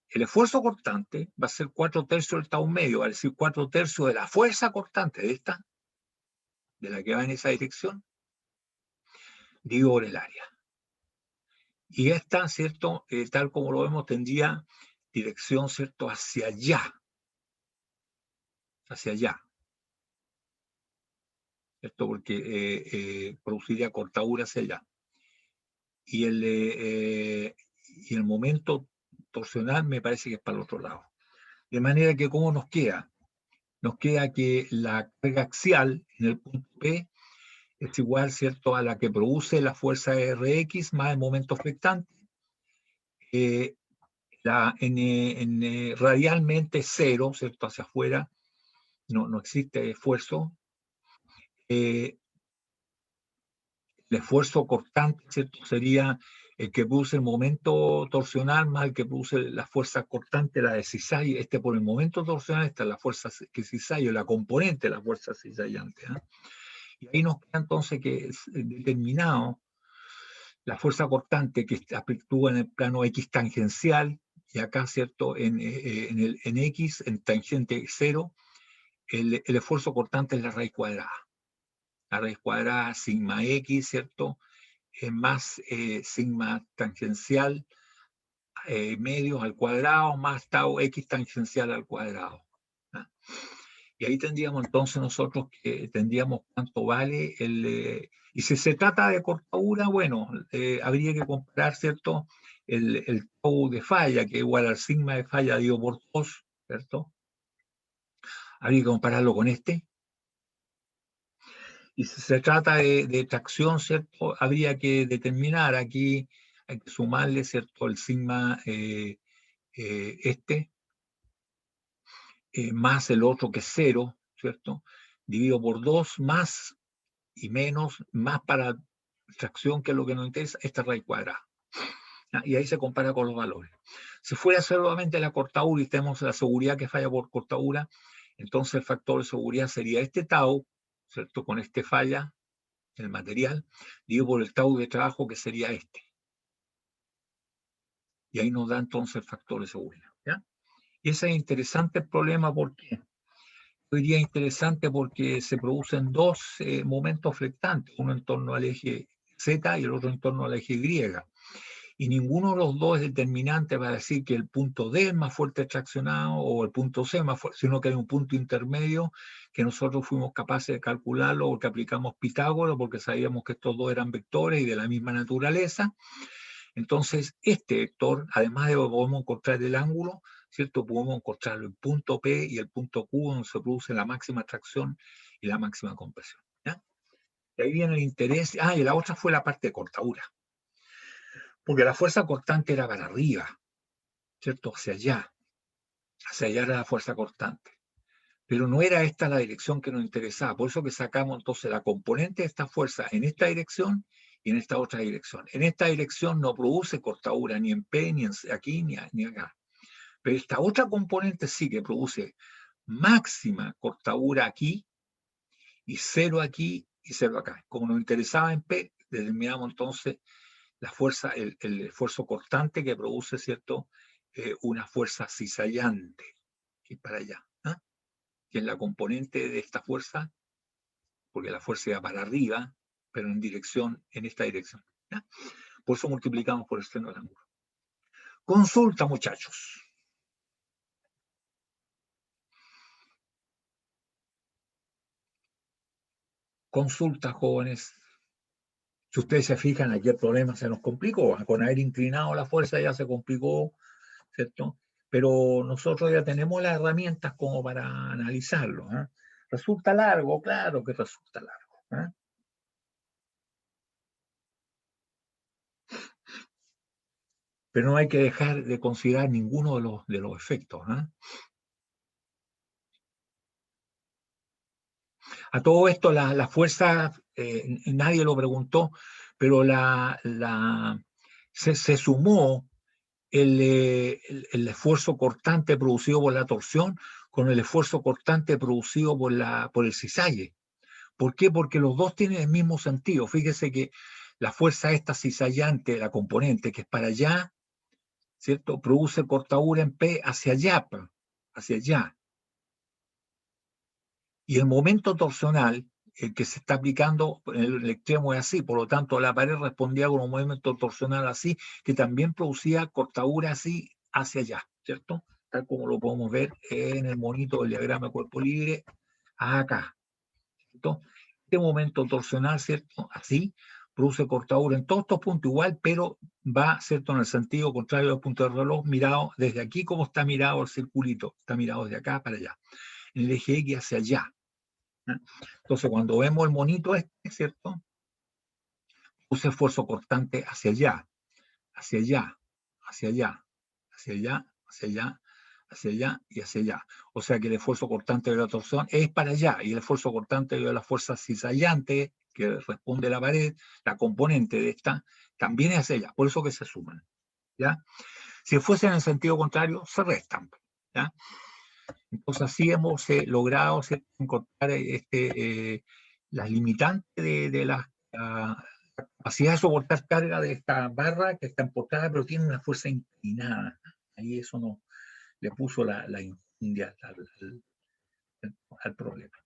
el esfuerzo cortante va a ser 4/3 del tau medio, va a decir 4/3 de la fuerza cortante de esta, de la que va en esa dirección, dividido por el área. Y esta, ¿cierto? Tal como lo vemos, tendría dirección, ¿cierto? Hacia allá. Hacia allá. ¿Cierto? Porque produciría cortadura hacia allá. Y el momento torsional me parece que es para el otro lado. De manera que, ¿cómo nos queda? Nos queda que la carga axial en el punto P es igual, ¿cierto?, a la que produce la fuerza Rx más el momento flectante. Radialmente cero, ¿cierto?, hacia afuera, no existe esfuerzo. El esfuerzo cortante, ¿cierto?, sería el que produce el momento torsional más el que produce la fuerza cortante, la de cizalla. Por el momento torsional está la fuerza que cizalla, la componente de la fuerza cizallante. Y ahí nos queda entonces que es determinado la fuerza cortante que actúa en el plano X tangencial, y acá, ¿cierto?, en X, en tangente 0, el esfuerzo cortante es la raíz cuadrada. La raíz cuadrada sigma X, ¿cierto?, más sigma tangencial medio al cuadrado, más tau X tangencial al cuadrado. ¿Ah? Y ahí tendríamos entonces nosotros que tendríamos cuánto vale y si se trata de cortadura, bueno, habría que comparar, ¿cierto?, el tau de falla, que es igual al sigma de falla dividido por 2, ¿cierto? Habría que compararlo con este. Y si se trata de tracción, ¿cierto?, habría que determinar aquí, hay que sumarle, ¿cierto?, el sigma más el otro que es 0, ¿cierto?, dividido por 2 más y menos, más para tracción, que es lo que nos interesa, esta raíz cuadrada. Y ahí se compara con los valores. Si fuera solamente la cortadura y tenemos la seguridad que falla por cortadura, entonces el factor de seguridad sería este tau, ¿cierto?, con este falla, el material, dividido por el tau de trabajo, que sería este. Y ahí nos da entonces el factor de seguridad. ¿Ya? Y ese es interesante el problema, porque hoy día es interesante porque se producen dos momentos flectantes, uno en torno al eje Z y el otro en torno al eje Y. Y ninguno de los dos es determinante para decir que el punto D es más fuerte traccionado o el punto C es más fuerte, sino que hay un punto intermedio que nosotros fuimos capaces de calcularlo porque aplicamos Pitágoras, porque sabíamos que estos dos eran vectores y de la misma naturaleza. Entonces, este vector, además de que podemos encontrar el ángulo, ¿cierto?, podemos encontrar el punto P y el punto Q, donde se produce la máxima tracción y la máxima compresión. ¿Ya? Y ahí viene el interés. Y la otra fue la parte de cortadura. Porque la fuerza cortante era para arriba, ¿cierto? Hacia allá. Hacia allá era la fuerza cortante. Pero no era esta la dirección que nos interesaba. Por eso que sacamos entonces la componente de esta fuerza en esta dirección y en esta otra dirección. En esta dirección no produce cortadura ni en P, ni aquí, ni acá. Pero esta otra componente sí que produce máxima cortadura aquí y 0 aquí y 0 acá. Como nos interesaba en P, determinamos entonces la fuerza, el esfuerzo cortante que produce, ¿cierto?, una fuerza cizallante, que es para allá, que es la componente de esta fuerza, porque la fuerza va para arriba, pero en esta dirección. ¿Ya? Por eso multiplicamos por el seno del ángulo. Consulta, muchachos. Consulta, jóvenes. Si ustedes se fijan, aquí el problema se nos complicó. Con haber inclinado la fuerza ya se complicó, ¿cierto? Pero nosotros ya tenemos las herramientas como para analizarlo. ¿Resulta largo? Claro que resulta largo. Pero no hay que dejar de considerar ninguno de los efectos. A todo esto, la fuerza, nadie lo preguntó, pero se sumó el esfuerzo cortante producido por la torsión con el esfuerzo cortante producido por el cisalle. ¿Por qué? Porque los dos tienen el mismo sentido. Fíjese que la fuerza esta cizallante, la componente que es para allá, ¿cierto? Produce cortadura en P hacia allá, hacia allá. Y el momento torsional, el que se está aplicando en el extremo es así, por lo tanto la pared respondía con un movimiento torsional así, que también producía cortadura así hacia allá, ¿cierto? Tal como lo podemos ver en el monito del diagrama de cuerpo libre, acá, ¿cierto? Este momento torsional, ¿cierto? Así, produce cortadura en todos estos puntos igual, pero va, ¿cierto?, en el sentido contrario del punto del reloj, mirado desde aquí como está mirado el circulito, está mirado desde acá para allá, en el eje X hacia allá. Entonces, cuando vemos el monito este, ¿cierto? Puse esfuerzo constante hacia allá, hacia allá, hacia allá, hacia allá, hacia allá, hacia allá y hacia allá. O sea que el esfuerzo cortante de la torsión es para allá y el esfuerzo cortante de la fuerza cizallante que responde a la pared, la componente de esta, también es hacia allá. Por eso que se suman. ¿Ya? Si fuese en el sentido contrario, se restan. ¿Ya? Entonces así hemos logrado, ¿cierto?, encontrar las limitantes de la capacidad de soportar carga de esta barra que está empotrada, pero tiene una fuerza inclinada. Ahí eso no le puso la infundia al problema.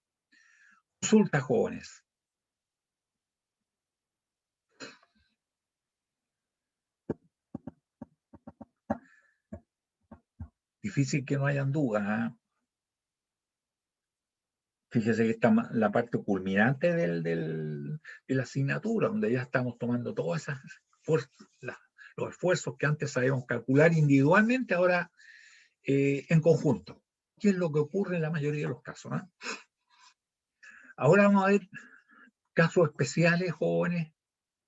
Consulta, jóvenes. Difícil que no hayan dudas, ¿eh? Fíjese que está la parte culminante de la asignatura, donde ya estamos tomando todas esas fuerzas, los esfuerzos que antes sabíamos calcular individualmente, ahora en conjunto. ¿Qué es lo que ocurre en la mayoría de los casos? Ahora vamos a ver casos especiales, jóvenes,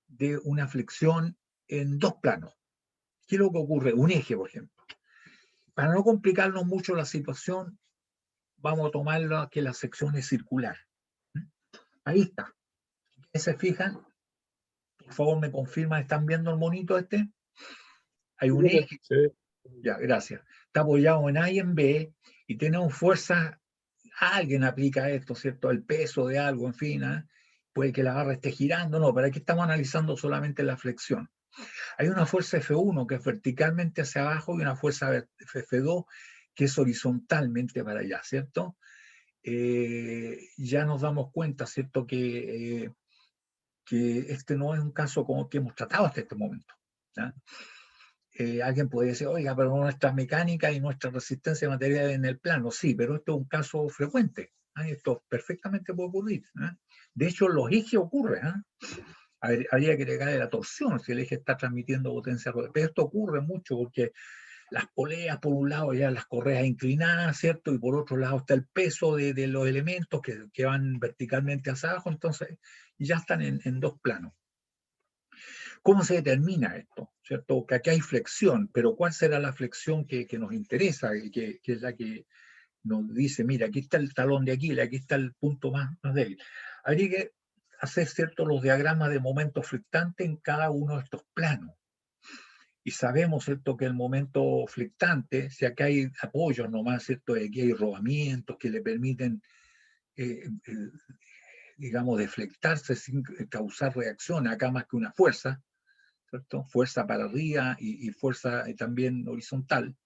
de una flexión en dos planos. ¿Qué es lo que ocurre? Un eje, por ejemplo. Para no complicarnos mucho la situación, vamos a tomar que la sección es circular. Ahí está. ¿Se fijan? Por favor, me confirman, ¿están viendo el monito este? Hay un eje. Sí. Ya, gracias. Está apoyado en A y en B y tenemos fuerza. Alguien aplica esto, ¿cierto? El peso de algo, en fin, ¿eh? Puede que la barra esté girando, no, pero aquí estamos analizando solamente la flexión. Hay una fuerza F1 que es verticalmente hacia abajo y una fuerza F2 que es horizontalmente para allá, ¿cierto? Ya nos damos cuenta, ¿cierto?, que este no es un caso como que hemos tratado hasta este momento. Alguien puede decir, oiga, pero nuestra mecánica y nuestra resistencia material en el plano, sí, pero esto es un caso frecuente. Esto perfectamente puede ocurrir. De hecho, en los ejes ocurre. Habría que agregarle la torsión si el eje está transmitiendo potencia. Pero esto ocurre mucho porque las poleas, por un lado, ya las correas inclinadas, ¿cierto? Y por otro lado está el peso de los elementos que van verticalmente hacia abajo, entonces ya están en dos planos. ¿Cómo se determina esto? ¿Cierto? Que aquí hay flexión, pero ¿cuál será la flexión que nos interesa? Que es la que nos dice, mira, aquí está el talón de Aquiles, aquí está el punto más débil. Habría que hacer, ¿cierto?, los diagramas de momento flectante en cada uno de estos planos. Y sabemos, ¿cierto?, que el momento flectante, si acá hay apoyos nomás, ¿cierto?, y aquí hay rodamientos que le permiten, digamos, deflectarse sin causar reacción, acá más que una fuerza, ¿cierto? Fuerza para arriba y fuerza también horizontal.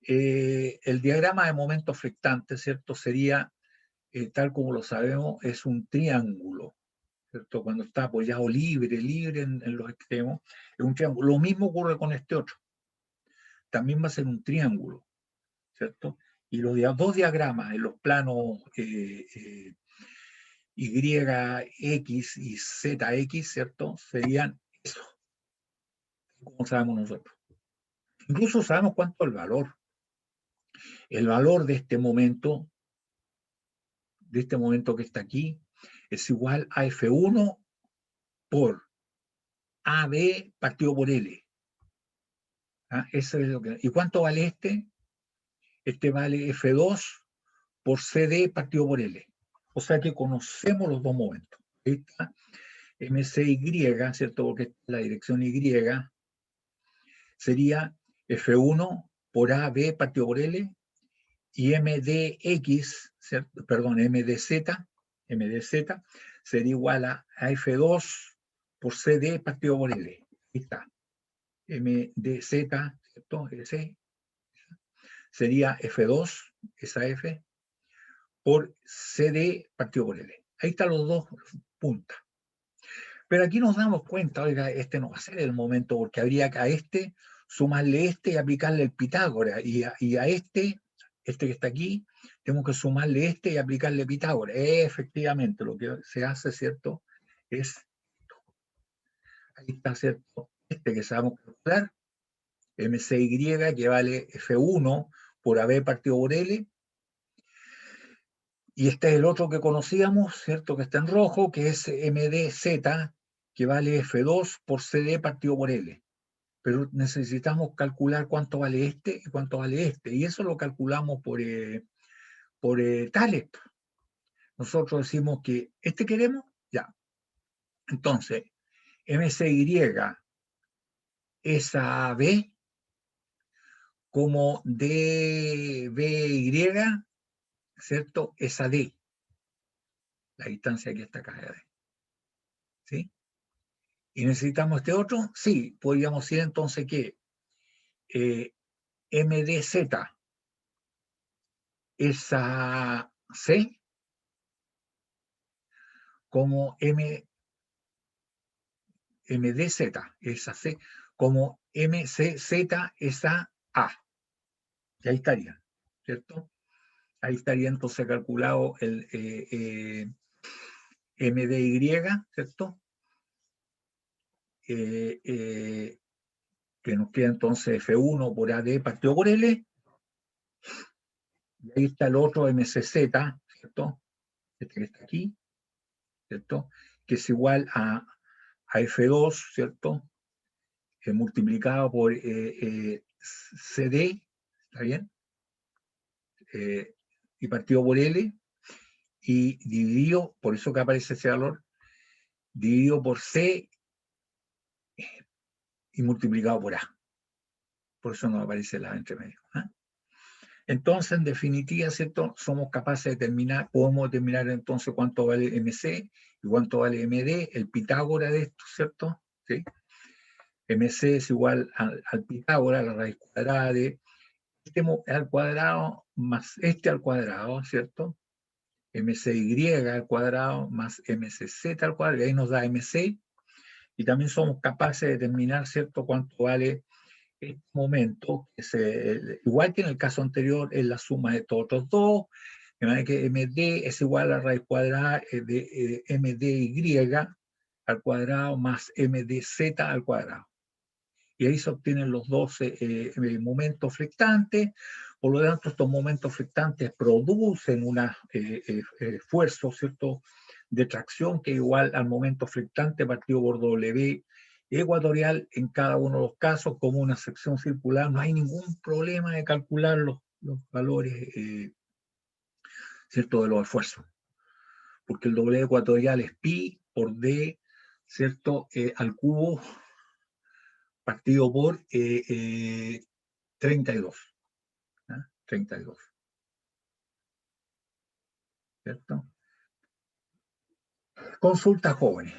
El diagrama de momento flectante, ¿cierto?, sería, tal como lo sabemos, es un triángulo, ¿cierto? Cuando está apoyado libre en los extremos, es un triángulo. Lo mismo ocurre con este otro. También va a ser un triángulo, ¿cierto? Y los dos diagramas en los planos Y, X y ZX, ¿cierto?, serían eso, como sabemos nosotros. Incluso sabemos cuánto es el valor. El valor de este momento que está aquí, es igual a F1 por AB partido por L. Eso es lo que, ¿y cuánto vale este? Este vale F2 por CD partido por L. O sea que conocemos los dos momentos. Ahí está MCY, ¿cierto? Porque la dirección Y sería F1 por AB partido por L y MDX, ¿cierto? Perdón, MDZ sería igual a F2 por CD partido por L. Ahí está. MDZ, ¿cierto? Ese sería F2, esa F, por CD partido por L. Ahí están los dos puntas. Pero aquí nos damos cuenta, oiga, este no va a ser el momento, porque habría que a este sumarle este y aplicarle el Pitágoras, y a este que está aquí, tenemos que sumarle este y aplicarle Pitágoras. Efectivamente, lo que se hace, ¿cierto? Es, ahí está, ¿cierto? Este que sabemos calcular, MCY, que vale F1 por AB partido por L, y este es el otro que conocíamos, ¿cierto? Que está en rojo, que es MDZ, que vale F2 por CD partido por L. Pero necesitamos calcular cuánto vale este y cuánto vale este. Y eso lo calculamos por tales. Nosotros decimos que este queremos, ya. Entonces, MCY es a B como DBY, ¿cierto? Es a D. La distancia aquí está acá, ¿sí? ¿Y necesitamos este otro? Sí, podríamos decir entonces que MDZ es a C como MDZ es a C, como MCZ es a A. Y ahí estaría, ¿cierto? Ahí estaría entonces calculado el MDY, ¿cierto? Que nos queda entonces F1 por AD partido por L. Y ahí está el otro MCZ, ¿cierto? Este que está aquí, ¿cierto? Que es igual a F2, ¿cierto? Multiplicado por CD, ¿está bien? Y partido por L, y dividido, por eso que aparece ese valor, dividido por C y multiplicado por A. Por eso no aparece la entre medio. ¿Eh? Entonces, en definitiva, ¿cierto? Somos capaces de determinar, podemos determinar entonces cuánto vale MC y cuánto vale MD, el Pitágoras de esto, ¿cierto? ¿Sí? MC es igual al Pitágoras, la raíz cuadrada de este al cuadrado más este al cuadrado, ¿cierto? MCY al cuadrado más MCZ al cuadrado, y ahí nos da MC, y también somos capaces de determinar, ¿cierto?, cuánto vale este momento, que igual que en el caso anterior, es la suma de todos los dos, de manera que MD es igual a la raíz cuadrada de MDY al cuadrado más MDZ al cuadrado. Y ahí se obtienen los dos momentos flectantes. Por lo tanto, estos momentos flectantes producen un esfuerzo, ¿cierto?, de tracción que es igual al momento flectante partido por W ecuatorial en cada uno de los casos como una sección circular. No hay ningún problema de calcular los valores, ¿cierto?, de los esfuerzos, porque el W ecuatorial es pi por D, ¿cierto?, al cubo partido por 32. ¿eh? 32. ¿Cierto? Consulta jóvenes.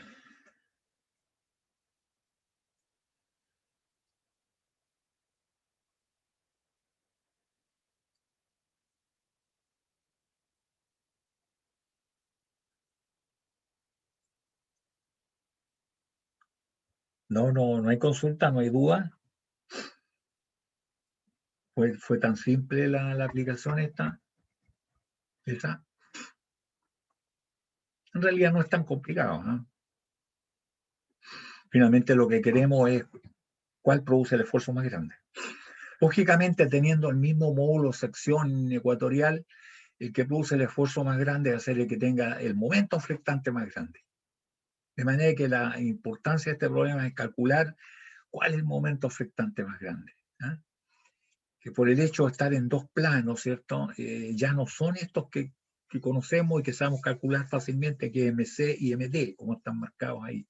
No hay consulta, no hay duda. Fue tan simple la aplicación esta. Esa. En realidad no es tan complicado. ¿No? Finalmente lo que queremos es cuál produce el esfuerzo más grande. Lógicamente, teniendo el mismo módulo sección ecuatorial, el que produce el esfuerzo más grande va a ser el que tenga el momento flectante más grande. De manera que la importancia de este problema es calcular cuál es el momento flectante más grande. ¿eh? Que por el hecho de estar en dos planos, ¿cierto? Ya no son estos que que conocemos y que sabemos calcular fácilmente, que es MC y MT, como están marcados ahí,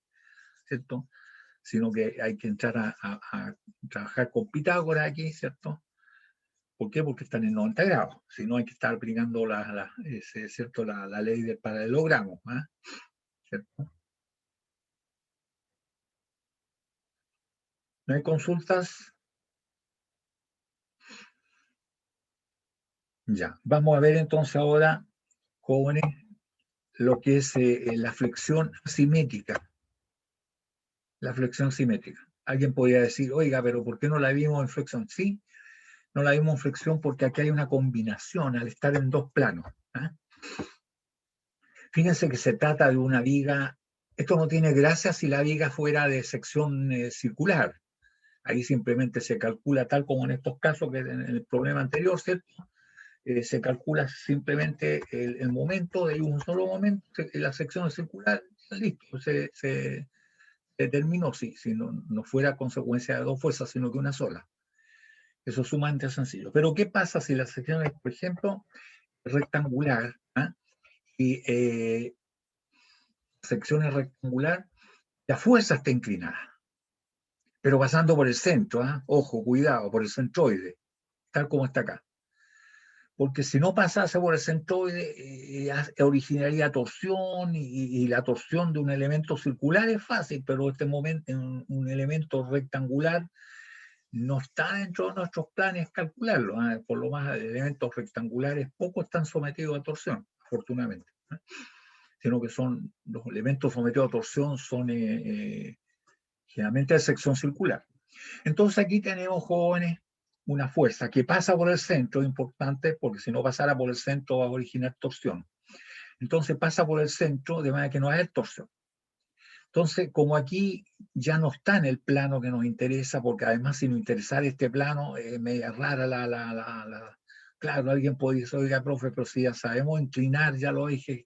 ¿cierto? Sino que hay que entrar a trabajar con Pitágoras aquí, ¿cierto? ¿Por qué? Porque están en 90 grados. Si no, hay que estar aplicando ¿cierto? La ley del paralelogramo, ¿eh? ¿Cierto? ¿No hay consultas? Ya. Vamos a ver entonces ahora, jóvenes, lo que es la flexión simétrica. La flexión simétrica. Alguien podría decir, oiga, pero ¿por qué no la vimos en flexión? Sí, no la vimos en flexión porque aquí hay una combinación al estar en dos planos. ¿Eh? Fíjense que se trata de una viga. Esto no tiene gracia si la viga fuera de sección circular. Ahí simplemente se calcula, tal como en estos casos, que en el problema anterior, ¿cierto? Se calcula simplemente el momento de un solo momento, la sección circular, listo, se determinó si no fuera consecuencia de dos fuerzas, sino que una sola. Eso es sumamente sencillo. Pero ¿qué pasa si la sección es, por ejemplo, rectangular? ¿Eh? Y sección es rectangular, la fuerza está inclinada, pero pasando por el centro, ¿eh? Ojo, cuidado, por el centroide, tal como está acá. Porque si no pasase por el centroide, originaría torsión y la torsión de un elemento circular es fácil, pero este momento, un elemento rectangular no está dentro de nuestros planes calcularlo. ¿Eh? Por lo más, elementos rectangulares poco están sometidos a torsión, afortunadamente. ¿Eh? Sino que son los elementos sometidos a torsión son generalmente de sección circular. Entonces aquí tenemos, jóvenes, una fuerza que pasa por el centro, importante, porque si no pasara por el centro va a originar torsión. Entonces pasa por el centro de manera que no haya torsión. Entonces, como aquí ya no está en el plano que nos interesa, porque además si nos interesara este plano, es media rara Claro, alguien puede decir, oiga, profe, pero si ya sabemos inclinar ya los ejes.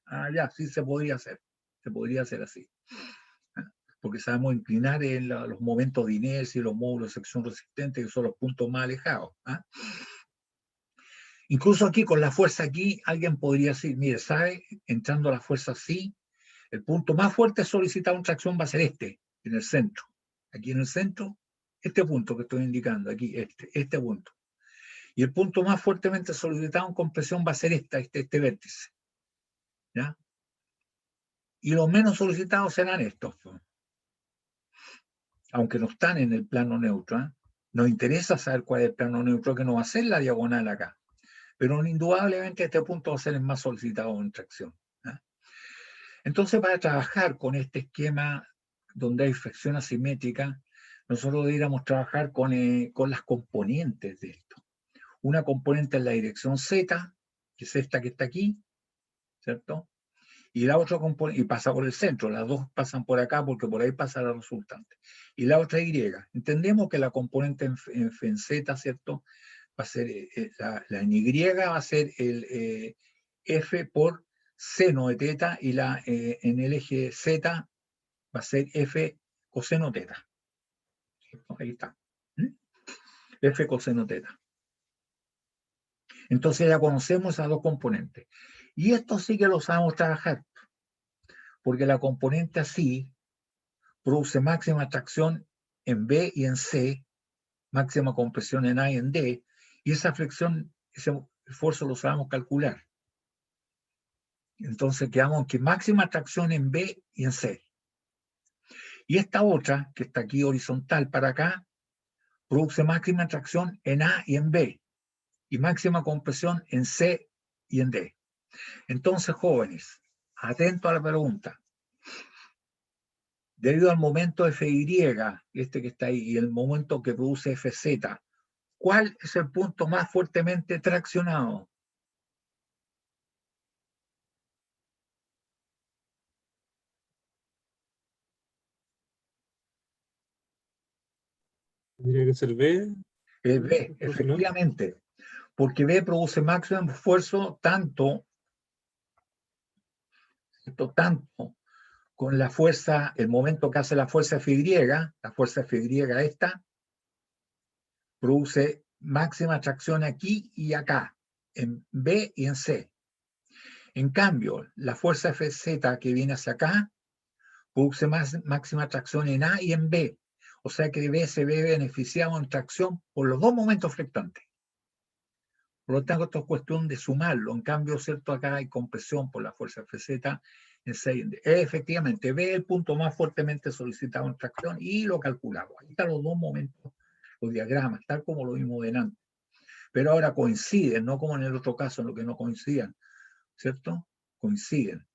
Ah, ya, sí se podría hacer. Se podría hacer así. Porque sabemos inclinar en los momentos de inercia y los módulos de sección resistente, que son los puntos más alejados. ¿Ah? Incluso aquí, con la fuerza aquí, alguien podría decir, mire, ¿sabe? Entrando a la fuerza así, el punto más fuerte solicitado en tracción va a ser este, en el centro. Aquí en el centro, este punto que estoy indicando, aquí, este punto. Y el punto más fuertemente solicitado en compresión va a ser este vértice. ¿Ya? Y los menos solicitados serán estos. Aunque no están en el plano neutro. ¿Eh? Nos interesa saber cuál es el plano neutro, que no va a ser la diagonal acá. Pero indudablemente este punto va a ser el más solicitado en tracción. ¿Eh? Entonces, para trabajar con este esquema donde hay flexión asimétrica, nosotros deberíamos trabajar con las componentes de esto. Una componente en la dirección Z, que es esta que está aquí, ¿cierto? Y la otra componente, y pasa por el centro, las dos pasan por acá porque por ahí pasa la resultante. Y la otra Y. Entendemos que la componente en Z, ¿cierto? Va a ser, en Y va a ser el F por seno de teta y en el eje Z va a ser F coseno teta. Ahí está. ¿Mm? F coseno teta. Entonces ya conocemos esas dos componentes. Y esto sí que lo sabemos trabajar, porque la componente así produce máxima tracción en B y en C, máxima compresión en A y en D, y esa flexión, ese esfuerzo lo sabemos calcular. Entonces quedamos que máxima tracción en B y en C. Y esta otra, que está aquí horizontal para acá, produce máxima tracción en A y en B, y máxima compresión en C y en D. Entonces, jóvenes, atentos a la pregunta. Debido al momento FY, este que está ahí, y el momento que produce FZ, ¿cuál es el punto más fuertemente traccionado? Tendría que ser B. El B, efectivamente, porque B produce máximo esfuerzo tanto con la fuerza, el momento que hace la fuerza FY, la fuerza FY esta, produce máxima tracción aquí y acá, en B y en C. En cambio, la fuerza Fz que viene hacia acá produce máxima tracción en A y en B. O sea que B se ve beneficiado en tracción por los dos momentos flectantes. Por lo tanto, esto es cuestión de sumarlo. En cambio, ¿cierto? Acá hay compresión por la fuerza Fz en 6. Efectivamente, B es el punto más fuertemente solicitado en tracción y lo calculamos. Ahí están los dos momentos, los diagramas, tal como lo vimos delante. Pero ahora coinciden, no como en el otro caso en lo que no coincidían, ¿cierto? Coinciden.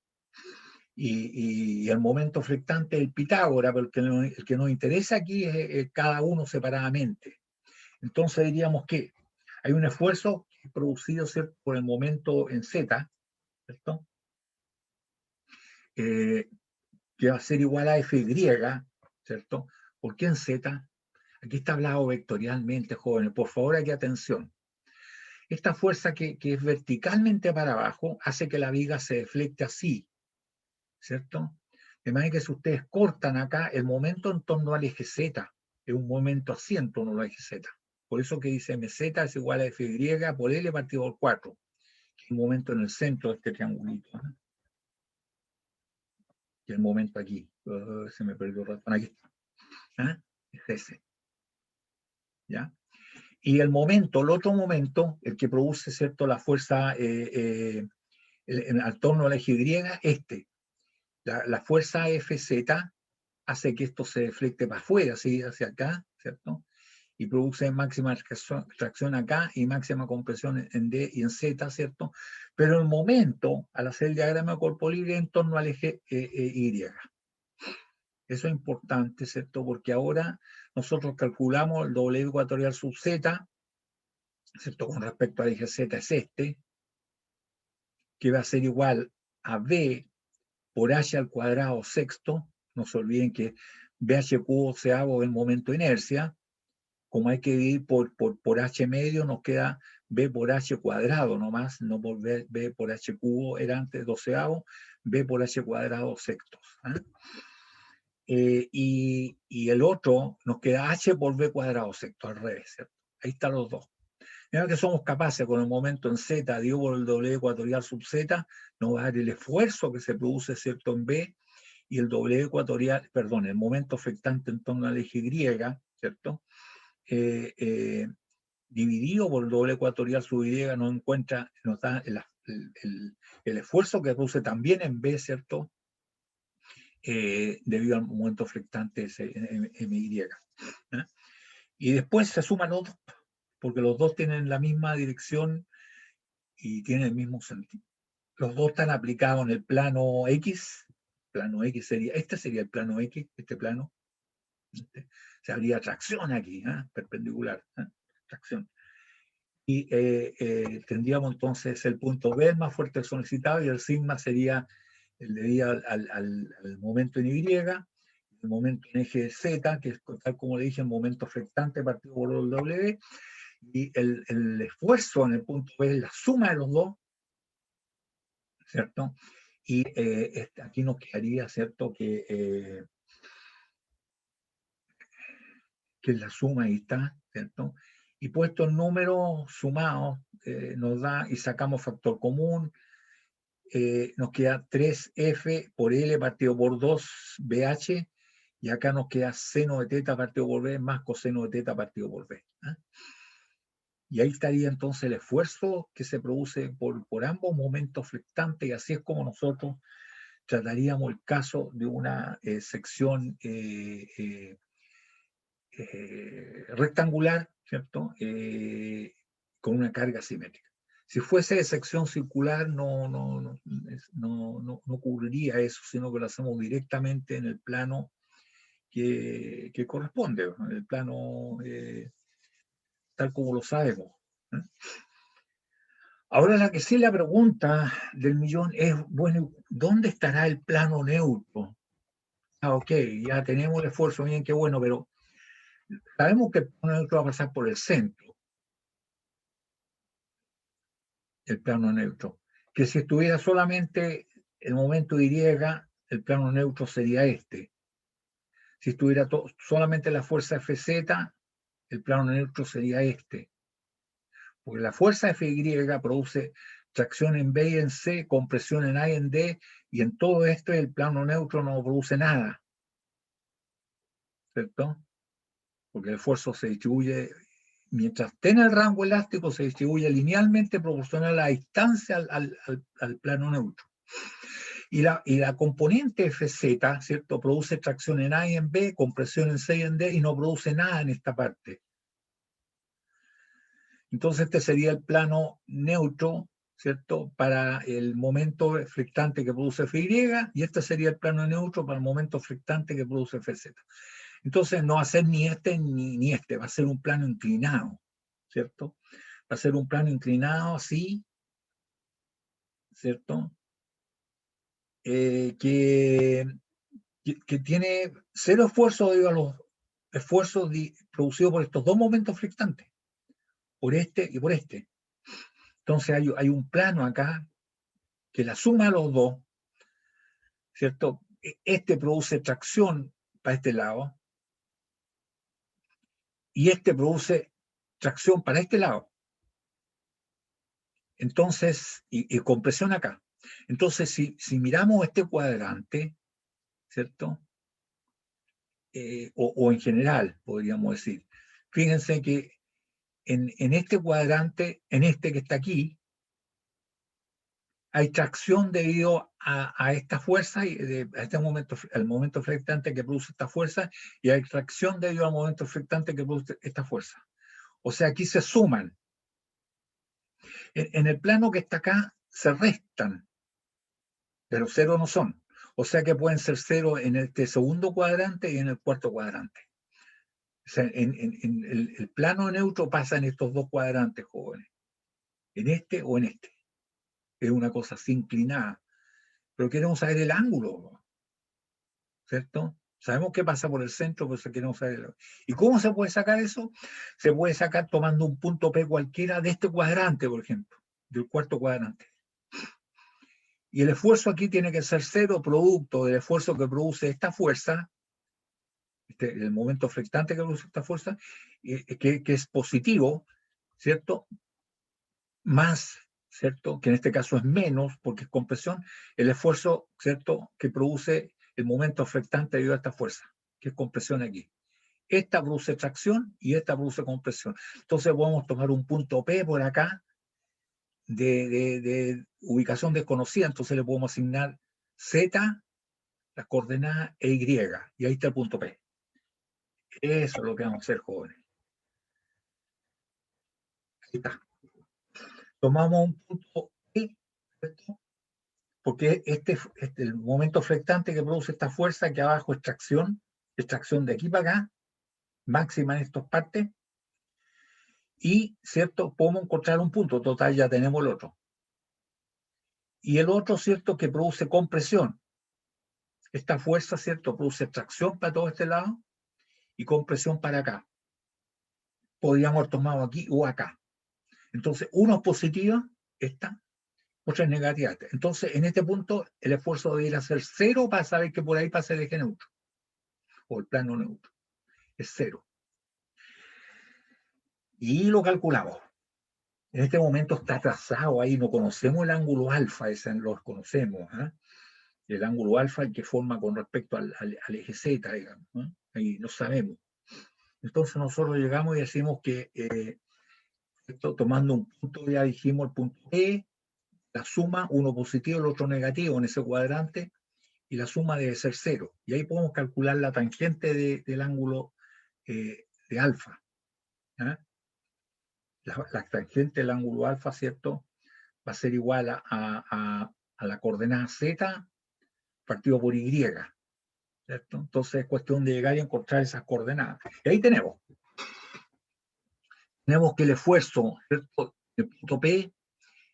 Y el momento flectante es el Pitágoras, pero el que nos interesa aquí es cada uno separadamente. Entonces diríamos que hay un esfuerzo producido, ¿cierto?, por el momento en Z, ¿cierto? Que va a ser igual a Fy, ¿cierto? ¿Por qué en Z? Aquí está hablado vectorialmente, jóvenes. Por favor, aquí atención. Esta fuerza que es verticalmente para abajo hace que la viga se deflecte así, ¿cierto? De manera que si ustedes cortan acá, el momento en torno al eje Z es un momento así en torno al eje Z. Por eso que dice MZ es igual a Fy por L partido por 4, que es un momento en el centro de este triangulito, ¿no? Y el momento aquí. Se me perdió el ratón. Aquí está. ¿Ah? Es ese. ¿Ya? Y el momento, el otro momento, el que produce, ¿cierto?, la fuerza al torno a la Y, la fuerza Fz hace que esto se deflecte para afuera, ¿sí?, hacia acá, ¿cierto? Y produce máxima tracción acá y máxima compresión en D y en Z, ¿cierto? Pero el momento, al hacer el diagrama de cuerpo libre, en torno al eje Y. Eso es importante, ¿cierto? Porque ahora nosotros calculamos el W ecuatorial sub Z, ¿cierto? Con respecto al eje Z es este, que va a ser igual a B por H al cuadrado sexto. No se olviden que BH cubo se hago el momento de inercia. Como hay que dividir por H medio, nos queda B por H cuadrado nomás, no por B por H cubo, era antes doceavo, B por H cuadrado sextos. Y el otro nos queda H por B cuadrado sexto, al revés, ¿cierto? Ahí están los dos. Mira que somos capaces con el momento en Z, dividido por el W ecuatorial sub Z, nos va a dar el esfuerzo que se produce, ¿cierto?, en B, y el W ecuatorial, perdón, el momento flectante en torno al eje Y, ¿cierto? Dividido por el W ecuatorial sub Y nos da el esfuerzo que produce también en B, ¿cierto? Debido al momento flectante MY. Y después se suman los dos, porque los dos tienen la misma dirección y tienen el mismo sentido. Los dos están aplicados en el plano X. Plano X sería, este sería el plano X, este plano. Se habría tracción aquí, perpendicular, tracción. Y tendríamos entonces el punto B, el más fuerte solicitado, y el sigma sería el debido al momento en Y, el momento en eje Z, que es, tal como le dije, el momento flectante partido por el W, y el esfuerzo en el punto B es la suma de los dos, ¿cierto? Y aquí nos quedaría, ¿cierto?, que es la suma, ahí está, ¿cierto? Y puestos en números sumados, nos da, y sacamos factor común, nos queda 3F por L partido por 2BH, y acá nos queda seno de teta partido por B más coseno de teta partido por B. ¿Eh? Y ahí estaría entonces el esfuerzo que se produce por ambos momentos flectantes, y así es como nosotros trataríamos el caso de una sección rectangular, ¿cierto? Con una carga simétrica. Si fuese de sección circular, no cubriría eso, sino que lo hacemos directamente en el plano que corresponde, en el plano tal como lo sabemos. ¿Eh? Ahora la que sí la pregunta del millón es, bueno, ¿dónde estará el plano neutro? Ok, ya tenemos el esfuerzo, bien, qué bueno, pero sabemos que el plano neutro va a pasar por el centro, el plano neutro. Que si estuviera solamente el momento Y, el plano neutro sería este. Si estuviera solamente la fuerza Fz, el plano neutro sería este. Porque la fuerza Fy produce tracción en B y en C, compresión en A y en D, y en todo esto el plano neutro no produce nada, ¿cierto? Porque el esfuerzo se distribuye, mientras esté en el rango elástico, se distribuye linealmente proporcional a la distancia al plano neutro. Y la componente Fz, ¿cierto? Produce tracción en A y en B, compresión en C y en D, y no produce nada en esta parte. Entonces este sería el plano neutro, ¿cierto? Para el momento flectante que produce Fy, y este sería el plano neutro para el momento flectante que produce Fz. Entonces no va a ser ni este ni este, va a ser un plano inclinado, ¿cierto? Va a ser un plano inclinado así, ¿cierto? Que tiene cero esfuerzo debido a los esfuerzos producidos por estos dos momentos flectantes, por este y por este. Entonces hay un plano acá que la suma de los dos, ¿cierto? Este produce tracción para este lado y este produce tracción para este lado. Entonces, y compresión acá. Entonces, si miramos este cuadrante, ¿cierto? O en general, podríamos decir, fíjense que en este cuadrante, en este que está aquí, hay tracción debido a esta fuerza, a este momento, al momento flectante que produce esta fuerza, y hay tracción debido al momento flectante que produce esta fuerza. O sea, aquí se suman. En el plano que está acá se restan, pero cero no son. O sea que pueden ser cero en este segundo cuadrante y en el cuarto cuadrante. O sea, en el plano neutro pasa en estos dos cuadrantes, jóvenes. En este o en este. Es una cosa así inclinada. Pero queremos saber el ángulo, ¿cierto? Sabemos qué pasa por el centro, pero queremos saber. ¿Y cómo se puede sacar eso? Se puede sacar tomando un punto P cualquiera de este cuadrante, por ejemplo, del cuarto cuadrante. Y el esfuerzo aquí tiene que ser cero producto del esfuerzo que produce esta fuerza, el momento flectante que produce esta fuerza, que es positivo, ¿cierto? Más, ¿cierto? Que en este caso es menos, porque es compresión, el esfuerzo, ¿cierto? Que produce el momento flectante debido a esta fuerza, que es compresión aquí. Esta produce tracción y esta produce compresión. Entonces podemos tomar un punto P por acá de ubicación desconocida, entonces le podemos asignar Z, las coordenadas e Y, y ahí está el punto P. Eso es lo que vamos a hacer, jóvenes. Ahí está. Tomamos un punto P, ¿cierto? Porque el momento flectante que produce esta fuerza, aquí abajo es tracción de aquí para acá, máxima en estas partes, y, ¿cierto? Podemos encontrar un punto, total, ya tenemos el otro. Y el otro, ¿cierto? Que produce compresión. Esta fuerza, ¿cierto? Produce tracción para todo este lado y compresión para acá. Podríamos haber tomado aquí o acá. Entonces, uno es positiva, esta, otra es negativa. Entonces, en este punto, el esfuerzo debería ser cero para saber que por ahí pasa el eje neutro o el plano neutro. Es cero. Y lo calculamos. En este momento está trazado ahí, no conocemos el ángulo alfa, ese lo conocemos. ¿Eh? El ángulo alfa el que forma con respecto al eje Z, digamos. ¿Eh? Ahí no sabemos. Entonces nosotros llegamos y decimos que esto, tomando un punto, ya dijimos el punto E, la suma, uno positivo, el otro negativo en ese cuadrante, y la suma debe ser cero. Y ahí podemos calcular la tangente del ángulo de alfa. ¿Eh? La tangente del ángulo alfa, ¿cierto? Va a ser igual a la coordenada Z partido por Y, ¿cierto? Entonces es cuestión de llegar y encontrar esas coordenadas. Y ahí tenemos que el esfuerzo, ¿cierto? El punto P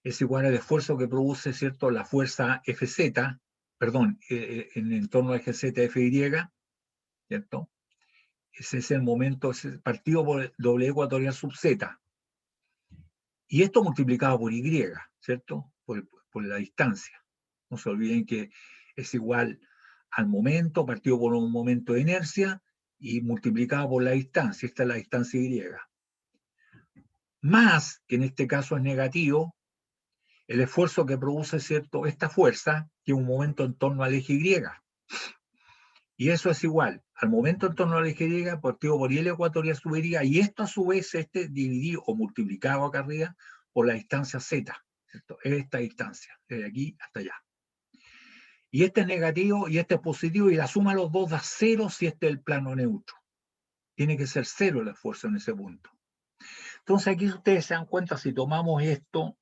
es igual al esfuerzo que produce, ¿cierto? La fuerza Fz, perdón, en el entorno de eje Z, Fy, ¿cierto? Ese es el momento, ese partido por el doble ecuatorial sub Z. Y esto multiplicado por Y, ¿cierto? Por la distancia. No se olviden que es igual al momento, partido por un momento de inercia, y multiplicado por la distancia. Esta es la distancia Y. Más, que en este caso es negativo, el esfuerzo que produce, ¿cierto?, esta fuerza, que es un momento en torno al eje Y. Y eso es igual al momento en torno al eje Y, partido por Y ecuatorial subiría, y esto a su vez, dividido o multiplicado acá arriba por la distancia Z, ¿cierto? Esta distancia, desde aquí hasta allá. Y este es negativo y este es positivo, y la suma de los dos da cero si este es el plano neutro. Tiene que ser cero el esfuerzo en ese punto. Entonces aquí ustedes se dan cuenta, si tomamos esto,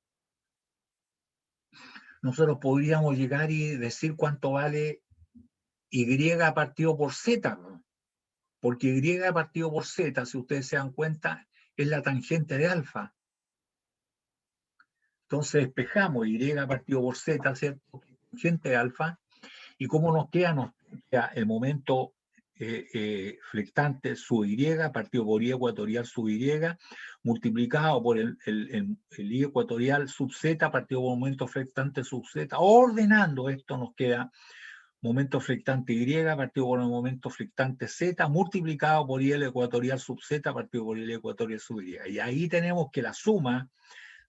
nosotros podríamos llegar y decir cuánto vale Y partido por Z, ¿no? Porque Y partido por Z, si ustedes se dan cuenta, es la tangente de alfa. Entonces despejamos Y partido por Z, ¿cierto? Tangente de alfa. ¿Y cómo nos queda? Nos queda el momento flectante sub Y, partido por Y ecuatorial sub Y, multiplicado por el Y ecuatorial sub Z, partido por momento flectante sub Z. Ordenando esto nos queda momento flectante Y partido por el momento flectante Z, multiplicado por Y ecuatorial sub Z, partido por Y ecuatorial sub Y. Y ahí tenemos que la suma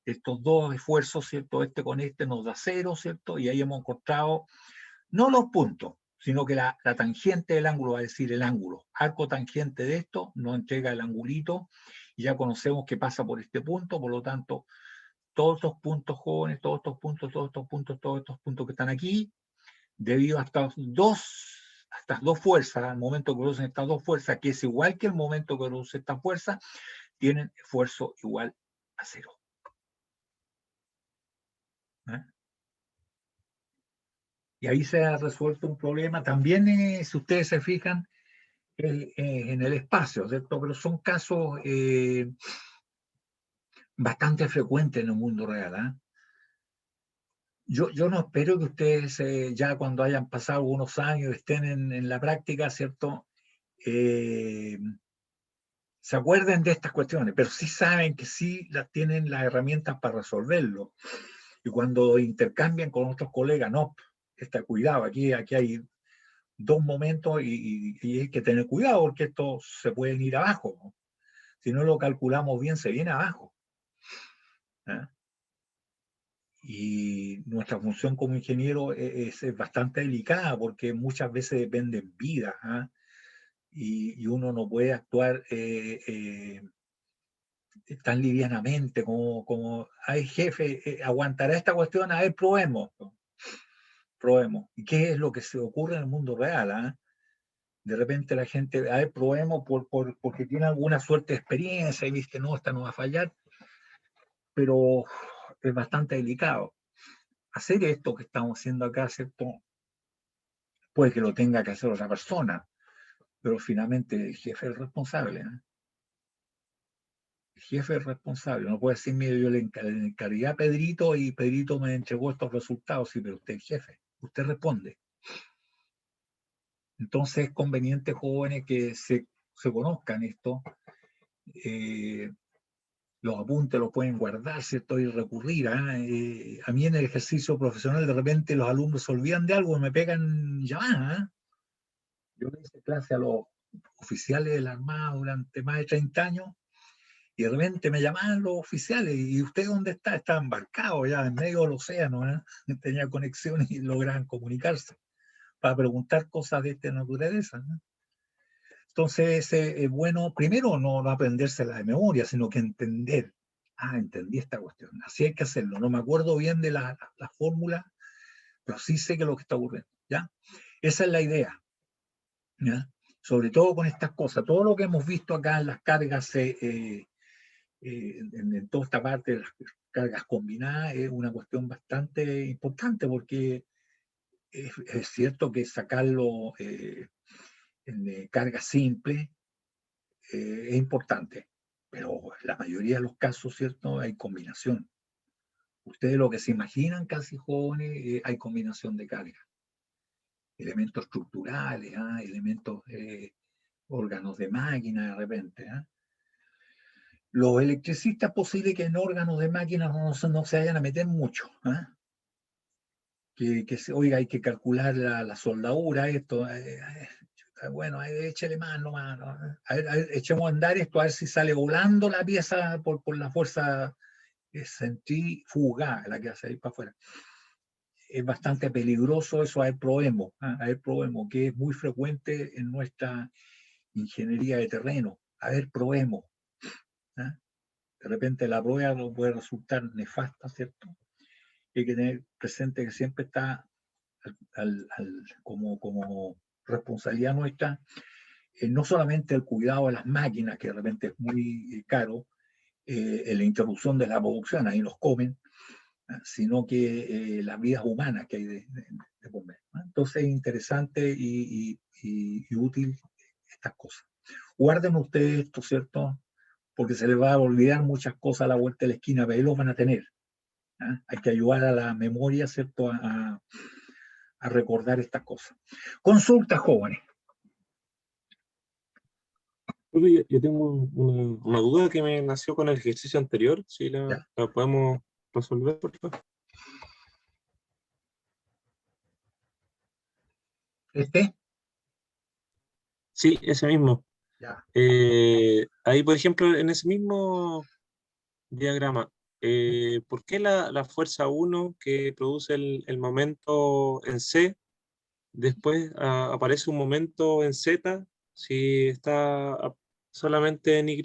de estos dos esfuerzos, ¿cierto? Este con este nos da cero, ¿cierto? Y ahí hemos encontrado no los puntos, sino que la tangente del ángulo, va a decir el ángulo, arco tangente de esto nos entrega el angulito, y ya conocemos que pasa por este punto. Por lo tanto, todos estos puntos, jóvenes, todos estos puntos que están aquí, debido a estas dos fuerzas, al momento que producen estas dos fuerzas, que es igual que el momento que produce esta fuerza, tienen esfuerzo igual a cero. ¿Eh? Y ahí se ha resuelto un problema. También, si ustedes se fijan, en el espacio, ¿cierto? Pero son casos bastante frecuentes en el mundo real. ¿Eh? Yo no espero que ustedes ya cuando hayan pasado algunos años estén en la práctica, ¿cierto? Se acuerden de estas cuestiones, pero sí saben que sí las tienen las herramientas para resolverlo. Y cuando intercambian con otros colegas, no, cuidado, aquí hay dos momentos y hay que tener cuidado porque esto se pueden ir abajo, ¿no? Si no lo calculamos bien, se viene abajo. ¿Eh? Y nuestra función como ingeniero es bastante delicada porque muchas veces dependen vidas. ¿Eh? Y uno no puede actuar tan livianamente como hay jefe, aguantará esta cuestión, a ver, probemos. Probemos. ¿Y qué es lo que se ocurre en el mundo real? ¿Eh? De repente la gente, a ver, probemos porque tiene alguna suerte de experiencia y viste, no, esta no va a fallar, pero es bastante delicado. Hacer esto que estamos haciendo acá, ¿cierto? Puede que lo tenga que hacer otra persona, pero finalmente el jefe es el responsable. ¿Eh? El jefe es responsable. No puede decir, mire, yo le encargué a Pedrito y Pedrito me entregó estos resultados. Sí, pero usted es el jefe, usted responde. Entonces es conveniente, jóvenes, que se conozcan esto. Los apuntes los pueden guardar, ¿cierto? Y recurrir. ¿Eh? A mí en el ejercicio profesional de repente los alumnos se olvidan de algo y me pegan llamadas. ¿Eh? Yo le hice clase a los oficiales de la Armada durante más de 30 años y de repente me llamaban los oficiales. ¿Y usted dónde está? Estaba embarcado ya en medio del océano. ¿Eh? Tenía conexiones y lograban comunicarse para preguntar cosas de esta naturaleza. ¿Eh? Entonces es bueno, primero, no aprendérsela de memoria, sino que entender. Ah, entendí esta cuestión. Así hay que hacerlo. No me acuerdo bien de la fórmula, pero sí sé que es lo que está ocurriendo. ¿Ya? Esa es la idea. ¿Ya? Sobre todo con estas cosas. Todo lo que hemos visto acá en las cargas, en toda esta parte de las cargas combinadas, es una cuestión bastante importante porque es cierto que sacarlo en carga simple es importante, pero en la mayoría de los casos, ¿cierto? Hay combinación. Ustedes lo que se imaginan, casi jóvenes, hay combinación de carga. Elementos estructurales, elementos, órganos de máquina de repente. Los electricistas posible que en órganos de máquina no se vayan a meter mucho. Oiga, hay que calcular la soldadura, esto. Bueno, échale más nomás. ¿No? A ver, echemos a andar esto, a ver si sale volando la pieza por la fuerza es centrífuga la que hace ahí para afuera. Es bastante peligroso eso, a ver, probemos, a ver, probemos, que es muy frecuente en nuestra ingeniería de terreno. A ver, probemos. ¿Ah? De repente la prueba no puede resultar nefasta, ¿cierto? Hay que tener presente que siempre está como responsabilidad nuestra, no solamente el cuidado de las máquinas, que de repente es muy caro, la interrupción de la producción, ahí nos comen, sino que las vidas humanas que hay de comer. Entonces es interesante y útil estas cosas. Guarden ustedes esto, ¿cierto? Porque se les va a olvidar muchas cosas a la vuelta de la esquina, pero ahí los van a tener. Hay que ayudar a la memoria, ¿cierto? A recordar estas cosas. Consulta, jóvenes. Profe, yo tengo una duda que me nació con el ejercicio anterior, si ¿Ya? la podemos resolver, por favor. ¿Este? Sí, ese mismo. Ya. Ahí, por ejemplo, en ese mismo diagrama, ¿por qué la fuerza 1 que produce el momento en C, después aparece un momento en Z, si está solamente en Y?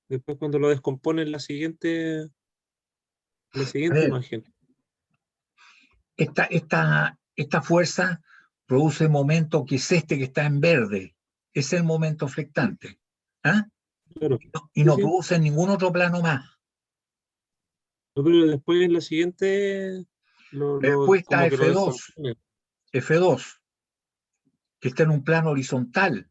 Después cuando lo descompone en la A siguiente ver, imagen. esta fuerza produce momento que es este que está en verde. Es el momento flectante. ¿Ah? Claro. Y Sí, no sí. produce en ningún otro plano más. No, pero después en la siguiente Después está como que lo F2, descompone. F2, que está en un plano horizontal.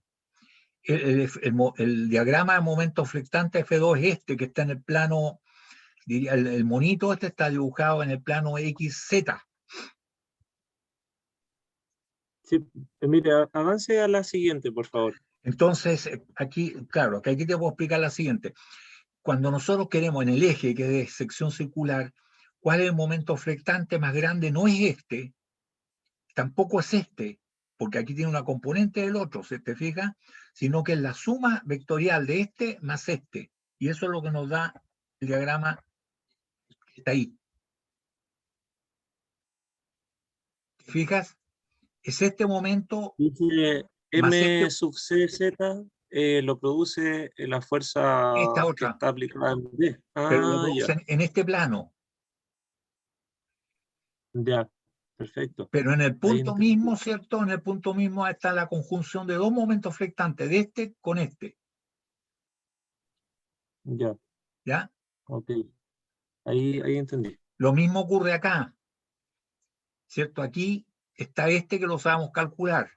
El diagrama de momento flectante F2 es este, que está en el plano, diría, el monito este está dibujado en el plano XZ. Sí, mira, avance a la siguiente, por favor. Entonces, aquí, claro, que aquí te puedo explicar la siguiente. Cuando nosotros queremos en el eje, que es de sección circular, cuál es el momento flectante más grande, no es este, tampoco es este, porque aquí tiene una componente del otro, ¿se te fija? Sino que es la suma vectorial de este más este. Y eso es lo que nos da el diagrama que está ahí. ¿Te fijas? Es este momento Dice más este, M sub CZ lo produce la fuerza esta que otra, está aplicada en D. pero lo Ah, ya, producen en este plano. ya, perfecto. Pero en el Ahí punto entendí. mismo, ¿cierto? En el punto mismo está la conjunción de dos momentos flectantes, de este con este, Ya, ¿ya? ok. Ahí entendí. Lo mismo ocurre acá, ¿cierto? Aquí está este que lo sabemos calcular,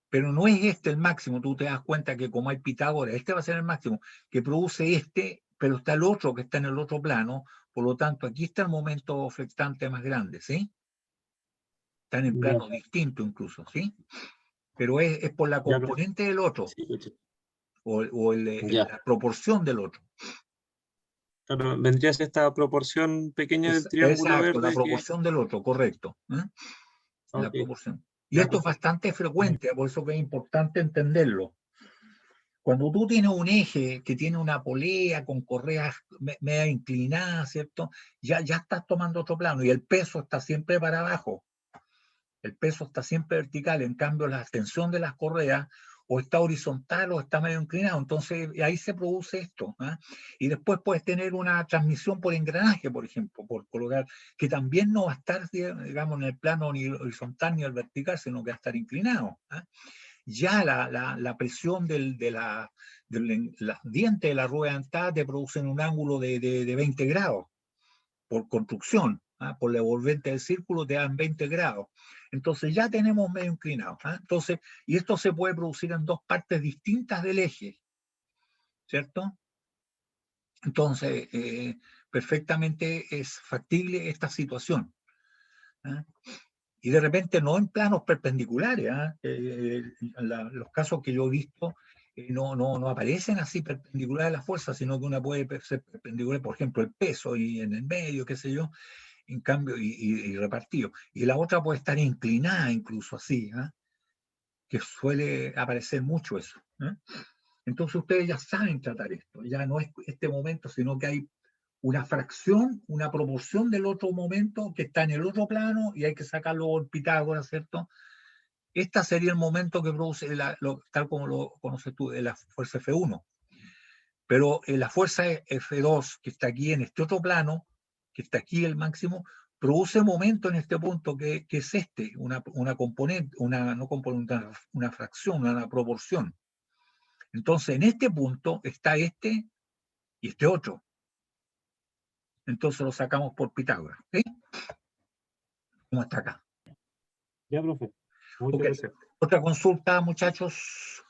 pero no es este el máximo. Tú te das cuenta que como hay Pitágoras, este va a ser el máximo, que produce este, pero está el otro que está en el otro plano, por lo tanto, aquí está el momento flectante más grande, ¿sí? Están en Ya, plano distinto incluso, ¿sí? Pero es por la ya, perfecto. componente del otro, Sí, caché. o Ya. la proporción del otro. Claro, vendría a ser esta proporción pequeña del triángulo Exacto, la verde que... proporción del otro, correcto. La Ok, proporción. Y ya, esto es perfecto. bastante frecuente, por eso que es importante entenderlo. Cuando tú tienes un eje que tiene una polea con correas media inclinadas, ¿cierto? Ya estás tomando otro plano y el peso está siempre para abajo. El peso está siempre vertical, en cambio la extensión de las correas o está horizontal o está medio inclinado, entonces ahí se produce esto. Y después puedes tener una transmisión por engranaje, por ejemplo, por colocar, que también no va a estar, digamos, en el plano ni horizontal ni el vertical, sino que va a estar inclinado. Ya la presión de las dientes de la rueda dentada te producen un ángulo de 20 grados por construcción, por la envolvente del círculo te dan 20 grados. Entonces ya tenemos medio inclinado. Entonces, y esto se puede producir en dos partes distintas del eje, ¿cierto? Entonces, perfectamente es factible esta situación. ¿Ah? Y de repente no en planos perpendiculares. Los casos que yo he visto no aparecen así perpendiculares a la fuerza, sino que una puede ser perpendicular, por ejemplo, el peso y en el medio, qué sé yo, en cambio, y repartido. Y la otra puede estar inclinada incluso así, que suele aparecer mucho eso. Entonces ustedes ya saben tratar esto, ya no es este momento, sino que hay una fracción, una proporción del otro momento que está en el otro plano y hay que sacarlo por Pitágoras, ¿cierto? Este sería el momento que produce, tal como lo conoces tú, de la fuerza F1. Pero la fuerza F2, que está aquí en este otro plano, que está aquí el máximo, produce momento en este punto que es una componente, no componente, una fracción, una proporción. Entonces, en este punto está este y este otro. Entonces lo sacamos por Pitágoras. ¿Sí? ¿Cómo está acá? Ya, profe. Muchas Okay. gracias. Otra consulta, muchachos.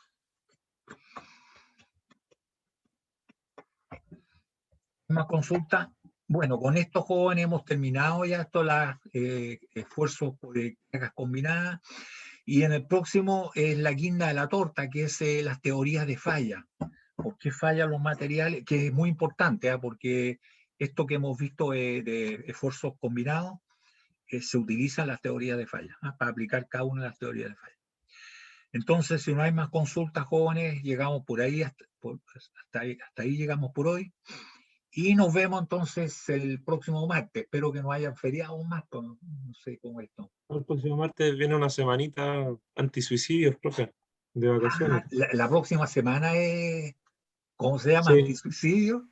Más consulta. Bueno, con estos jóvenes hemos terminado ya estos esfuerzos de cargas combinadas. Y en el próximo es la guinda de la torta, que es las teorías de falla. ¿Por qué fallan los materiales? Que es muy importante, porque esto que hemos visto de esfuerzos combinados se utilizan las teorías de falla, para aplicar cada una de las teorías de falla. Entonces, si no hay más consultas, jóvenes, llegamos por ahí, hasta ahí llegamos por hoy. Y nos vemos entonces el próximo martes. Espero que no haya feriado más, pues, no sé cómo es esto. El próximo martes viene una semanita antisuicidios, profe, de vacaciones. La próxima semana es, ¿cómo se llama? Sí. ¿Antisuicidio?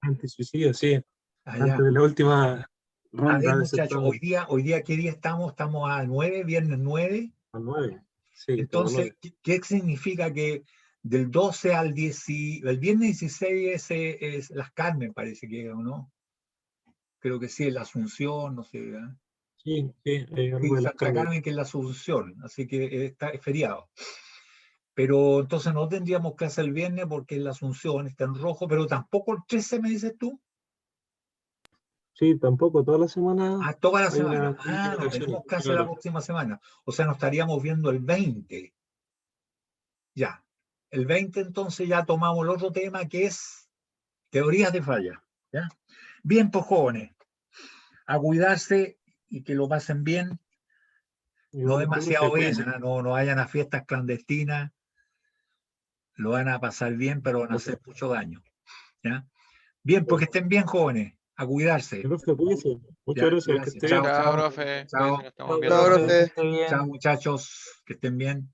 Antisuicidio, sí. Allá. Antes de la última A ronda ver, de muchachos, certamen. hoy día, ¿qué día estamos? Estamos a 9, viernes 9. A 9. Sí, Entonces, ¿qué significa que del 12 al 10, el viernes 16 es Las Carmen, parece que, ¿o no? Creo que sí, es la Asunción, no sé, ¿verdad? sí, algo Sí, de las Santa Carmen. Carmen, que es la Asunción, así que es feriado. Pero entonces no tendríamos clase el viernes porque es la Asunción, está en rojo, pero tampoco el 13, me dices tú. Sí, tampoco, toda la semana Toda la hay semana. una No vacaciones, tenemos clase la claro. próxima semana. O sea, nos estaríamos viendo el 20. Ya. El 20 entonces ya tomamos el otro tema que es teorías de falla. ¿Ya? Bien, pues jóvenes, a cuidarse y que lo pasen bien, no Igualmente, profe, demasiado bien, cuídese. no vayan a fiestas clandestinas, lo van a pasar bien, pero van a hacer mucho daño. ¿Ya? Bien, pues que estén bien, jóvenes, a cuidarse. Profe, cuídese. Muchas Ya, gracias, que gracias. esté bien. Chao, Chao, chao. profe. Chao. Cuídense, nos estamos Chao, viendo. profe. Chao, muchachos, que estén bien.